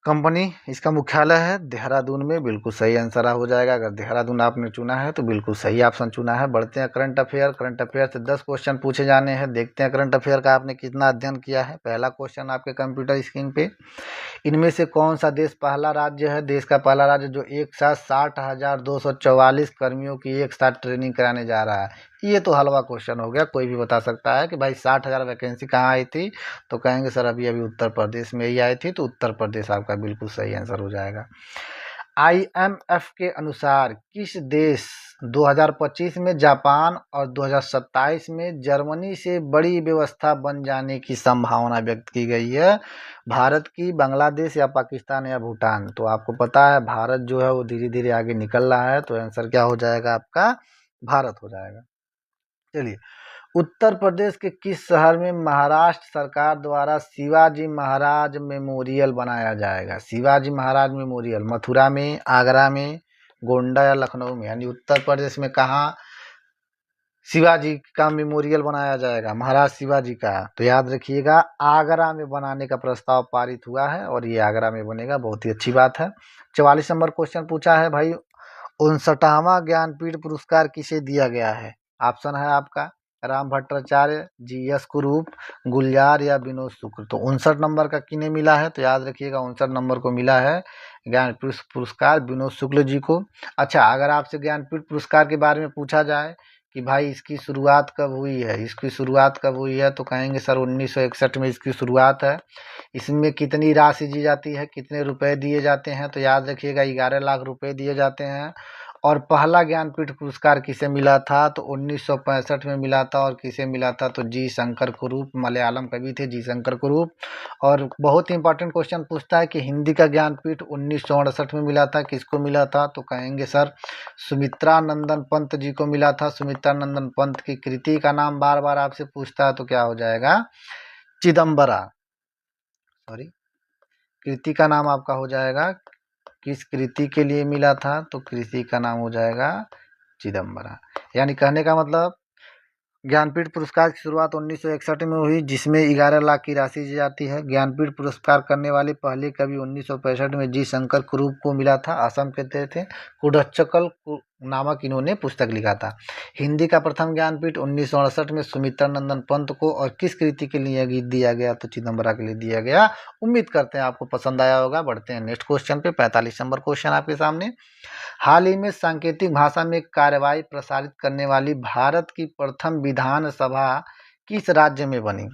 Speaker 1: company, इसका मुख्यालय है देहरादून में। बिल्कुल सही आंसर हो जाएगा। अगर देहरादून आपने चुना है तो बिल्कुल सही ऑप्शन चुना है। बढ़ते हैं करंट अफेयर। करंट अफेयर से 10 क्वेश्चन पूछे जाने हैं। देखते हैं करंट अफेयर का आपने कितना अध्ययन किया है। पहला क्वेश्चन आपके कंप्यूटर स्क्रीन पे, इनमें से कौन सा देश पहला राज्य है, देश का पहला राज्य जो एक साथ 60,244 कर्मियों की एक साथ ट्रेनिंग कराने जा रहा है? ये तो हलवा क्वेश्चन हो गया, कोई भी बता सकता है कि भाई 60,000 वैकेंसी कहाँ आई थी, तो कहेंगे सर अभी अभी उत्तर प्रदेश में ही आई थी, तो उत्तर प्रदेश आपका बिल्कुल सही आंसर हो जाएगा। IMF के अनुसार किस देश 2025 में जापान और 2027 में जर्मनी से बड़ी व्यवस्था बन जाने की संभावना व्यक्त की गई है? भारत की, बांग्लादेश या पाकिस्तान या भूटान? तो आपको पता है भारत जो है वो धीरे धीरे आगे निकल रहा है, तो आंसर क्या हो जाएगा आपका? भारत हो जाएगा। चलिए, उत्तर प्रदेश के किस शहर में महाराष्ट्र सरकार द्वारा शिवाजी महाराज मेमोरियल बनाया जाएगा? शिवाजी महाराज मेमोरियल मथुरा में, आगरा में, गोंडा या लखनऊ में? यानी उत्तर प्रदेश में कहाँ शिवाजी का मेमोरियल बनाया जाएगा, महाराज शिवाजी का? तो याद रखिएगा आगरा में बनाने का प्रस्ताव पारित हुआ है और ये आगरा में बनेगा। बहुत ही अच्छी बात है। 44 नंबर क्वेश्चन पूछा है भाई, 59वां ज्ञानपीठ पुरस्कार किसे दिया गया है? ऑप्शन है आपका राम भट्टाचार्य, GS कुरूप, गुलजार या विनोद शुक्ल। तो 59 नंबर का किन्हें मिला है? तो याद रखिएगा 59 नंबर को मिला है ज्ञानपीठ पुरस्कार विनोद शुक्ल जी को। अच्छा, अगर आपसे ज्ञानपीठ पुरस्कार के बारे में पूछा जाए कि भाई इसकी शुरुआत कब हुई है, इसकी शुरुआत कब हुई है, तो कहेंगे सर 1961 में इसकी शुरुआत है। इसमें कितनी राशि दी जाती है, कितने रुपए दिए जाते हैं? तो याद रखिएगा 11 लाख रुपए दिए जाते हैं। और पहला ज्ञानपीठ पुरस्कार किसे मिला था? तो 1965 में मिला था। और किसे मिला था? तो जी शंकर कुरूप, मलयालम कवि थे जी शंकर कुरूप। और बहुत ही इंपॉर्टेंट क्वेश्चन पूछता है कि हिंदी का ज्ञानपीठ 1968 में मिला था, किसको मिला था? तो कहेंगे सर सुमित्रा नंदन पंत जी को मिला था। सुमित्रा नंदन पंत की कृति का नाम बार बार आपसे पूछता है, तो क्या हो जाएगा? चिदम्बरा। सॉरी, कृति का नाम आपका हो जाएगा, किस कृति के लिए मिला था? तो कृति का नाम हो जाएगा चिदम्बरा। यानी कहने का मतलब ज्ञानपीठ पुरस्कार की शुरुआत 1961 में हुई, जिसमें 11 लाख की राशि दी जाती है। ज्ञानपीठ पुरस्कार करने वाले पहले कवि 1965 में जी शंकर कुरूप को मिला था, असम के थे। कुडच्चकल नामक इन्होंने पुस्तक लिखा था। हिंदी का प्रथम ज्ञानपीठ 1968 में सुमित्रा नंदन पंत को, और किस कृति के लिए गीत दिया गया? तो चिदम्बरा के लिए दिया गया। उम्मीद करते हैं आपको पसंद आया होगा। बढ़ते हैं नेक्स्ट क्वेश्चन पे। 45 नंबर क्वेश्चन आपके सामने, हाल ही में सांकेतिक भाषा में कार्यवाही प्रसारित करने वाली भारत की प्रथम विधानसभा किस राज्य में बनी?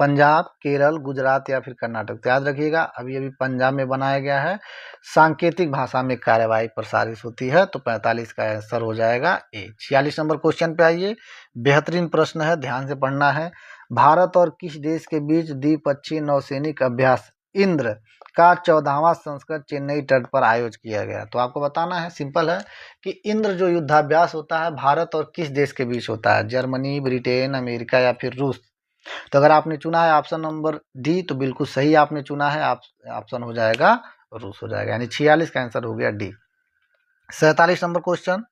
Speaker 1: पंजाब, केरल, गुजरात या फिर कर्नाटक? तो याद रखिएगा अभी अभी पंजाब में बनाया गया है। सांकेतिक भाषा में कार्यवाही प्रसारित होती है, तो 45 का आंसर हो जाएगा ए। 46 नंबर क्वेश्चन पे आइए, बेहतरीन प्रश्न है, ध्यान से पढ़ना है। भारत और किस देश के बीच द्विपक्षीय नौसैनिक अभ्यास इंद्र का 14वां संस्करण चेन्नई तट पर आयोजित किया गया? तो आपको बताना है, सिंपल है कि इंद्र जो युद्धाभ्यास होता है भारत और किस देश के बीच होता है? जर्मनी, ब्रिटेन, अमेरिका या फिर रूस? तो अगर आपने चुना है ऑप्शन नंबर डी, तो बिल्कुल सही आपने चुना है। ऑप्शन हो जाएगा रूस हो जाएगा, यानी 46 का आंसर हो गया डी। 47 नंबर क्वेश्चन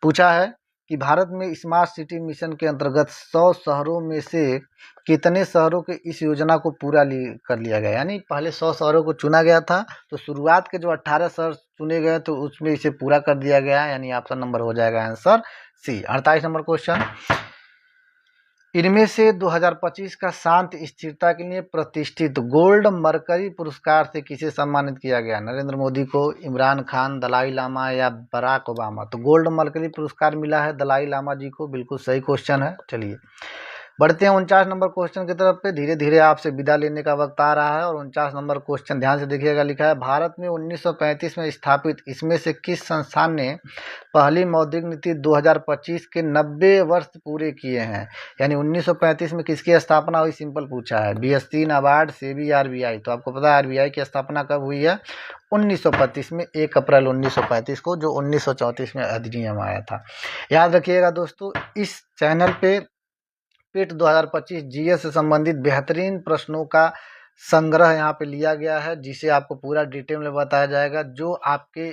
Speaker 1: पूछा है कि भारत में स्मार्ट सिटी मिशन के अंतर्गत 100 शहरों में से कितने शहरों के इस योजना को पूरा कर लिया गया? यानी पहले 100 शहरों को चुना गया था, तो शुरुआत के जो 18 शहर चुने गए तो उसमें इसे पूरा कर दिया गया, यानी ऑप्शन नंबर हो जाएगा आंसर सी। 48 नंबर क्वेश्चन, इनमें से 2025 का शांत स्थिरता के लिए प्रतिष्ठित गोल्ड मरकरी पुरस्कार से किसे सम्मानित किया गया? नरेंद्र मोदी को, इमरान खान, दलाई लामा या बराक ओबामा? तो गोल्ड मरकरी पुरस्कार मिला है दलाई लामा जी को। बिल्कुल सही क्वेश्चन है। चलिए बढ़ते हैं 49 नंबर क्वेश्चन की तरफ पे। धीरे धीरे आपसे विदा लेने का वक्त आ रहा है। और 49 नंबर क्वेश्चन ध्यान से देखिएगा। लिखा है, भारत में 1935 में स्थापित इसमें से किस संस्थान ने पहली मौद्रिक नीति 2025 के 90 वर्ष पूरे किए हैं? यानी 1935 में किसकी स्थापना हुई? सिंपल पूछा है। BS3, NABARD, SEBI, RBI? तो आपको पता है RBI की स्थापना कब हुई है? 1935 में, 1 अप्रैल 1935 को, जो 1934 में अधिनियम आया था। याद रखिएगा दोस्तों, इस चैनल पे पेट 2025 GS से संबंधित बेहतरीन प्रश्नों का संग्रह यहाँ पे लिया गया है, जिसे आपको पूरा डिटेल में बताया जाएगा, जो आपके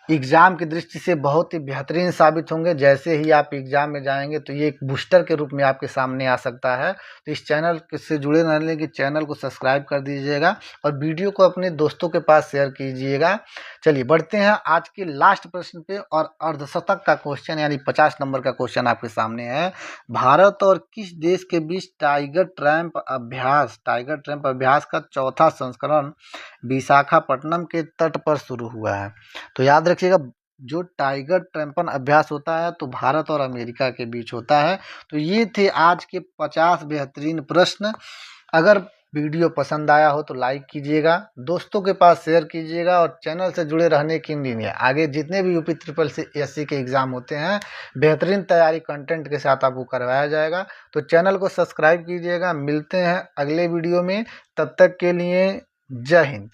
Speaker 1: एग्ज़ाम की दृष्टि से बहुत ही बेहतरीन साबित होंगे। जैसे ही आप एग्ज़ाम में जाएंगे तो ये एक बूस्टर के रूप में आपके सामने आ सकता है। तो इस चैनल से जुड़े रहने के चैनल को सब्सक्राइब कर दीजिएगा और वीडियो को अपने दोस्तों के पास शेयर कीजिएगा। चलिए बढ़ते हैं आज के लास्ट प्रश्न पे। और अर्धशतक का क्वेश्चन यानी 50 नंबर का क्वेश्चन आपके सामने है। भारत और किस देश के बीच टाइगर ट्रैप अभ्यास का चौथा संस्करण विशाखापट्टनम के तट पर शुरू हुआ है? तो याद रखिएगा, जो टाइगर ट्रैम्पन अभ्यास होता है तो भारत और अमेरिका के बीच होता है। तो ये थे आज के 50 बेहतरीन प्रश्न। अगर वीडियो पसंद आया हो तो लाइक कीजिएगा, दोस्तों के पास शेयर कीजिएगा और चैनल से जुड़े रहने के लिए आगे जितने भी UP SSC के एग्ज़ाम होते हैं बेहतरीन तैयारी कंटेंट के साथ आपको करवाया जाएगा। तो चैनल को सब्सक्राइब कीजिएगा। मिलते हैं अगले वीडियो में, तब तक के लिए जय हिंद।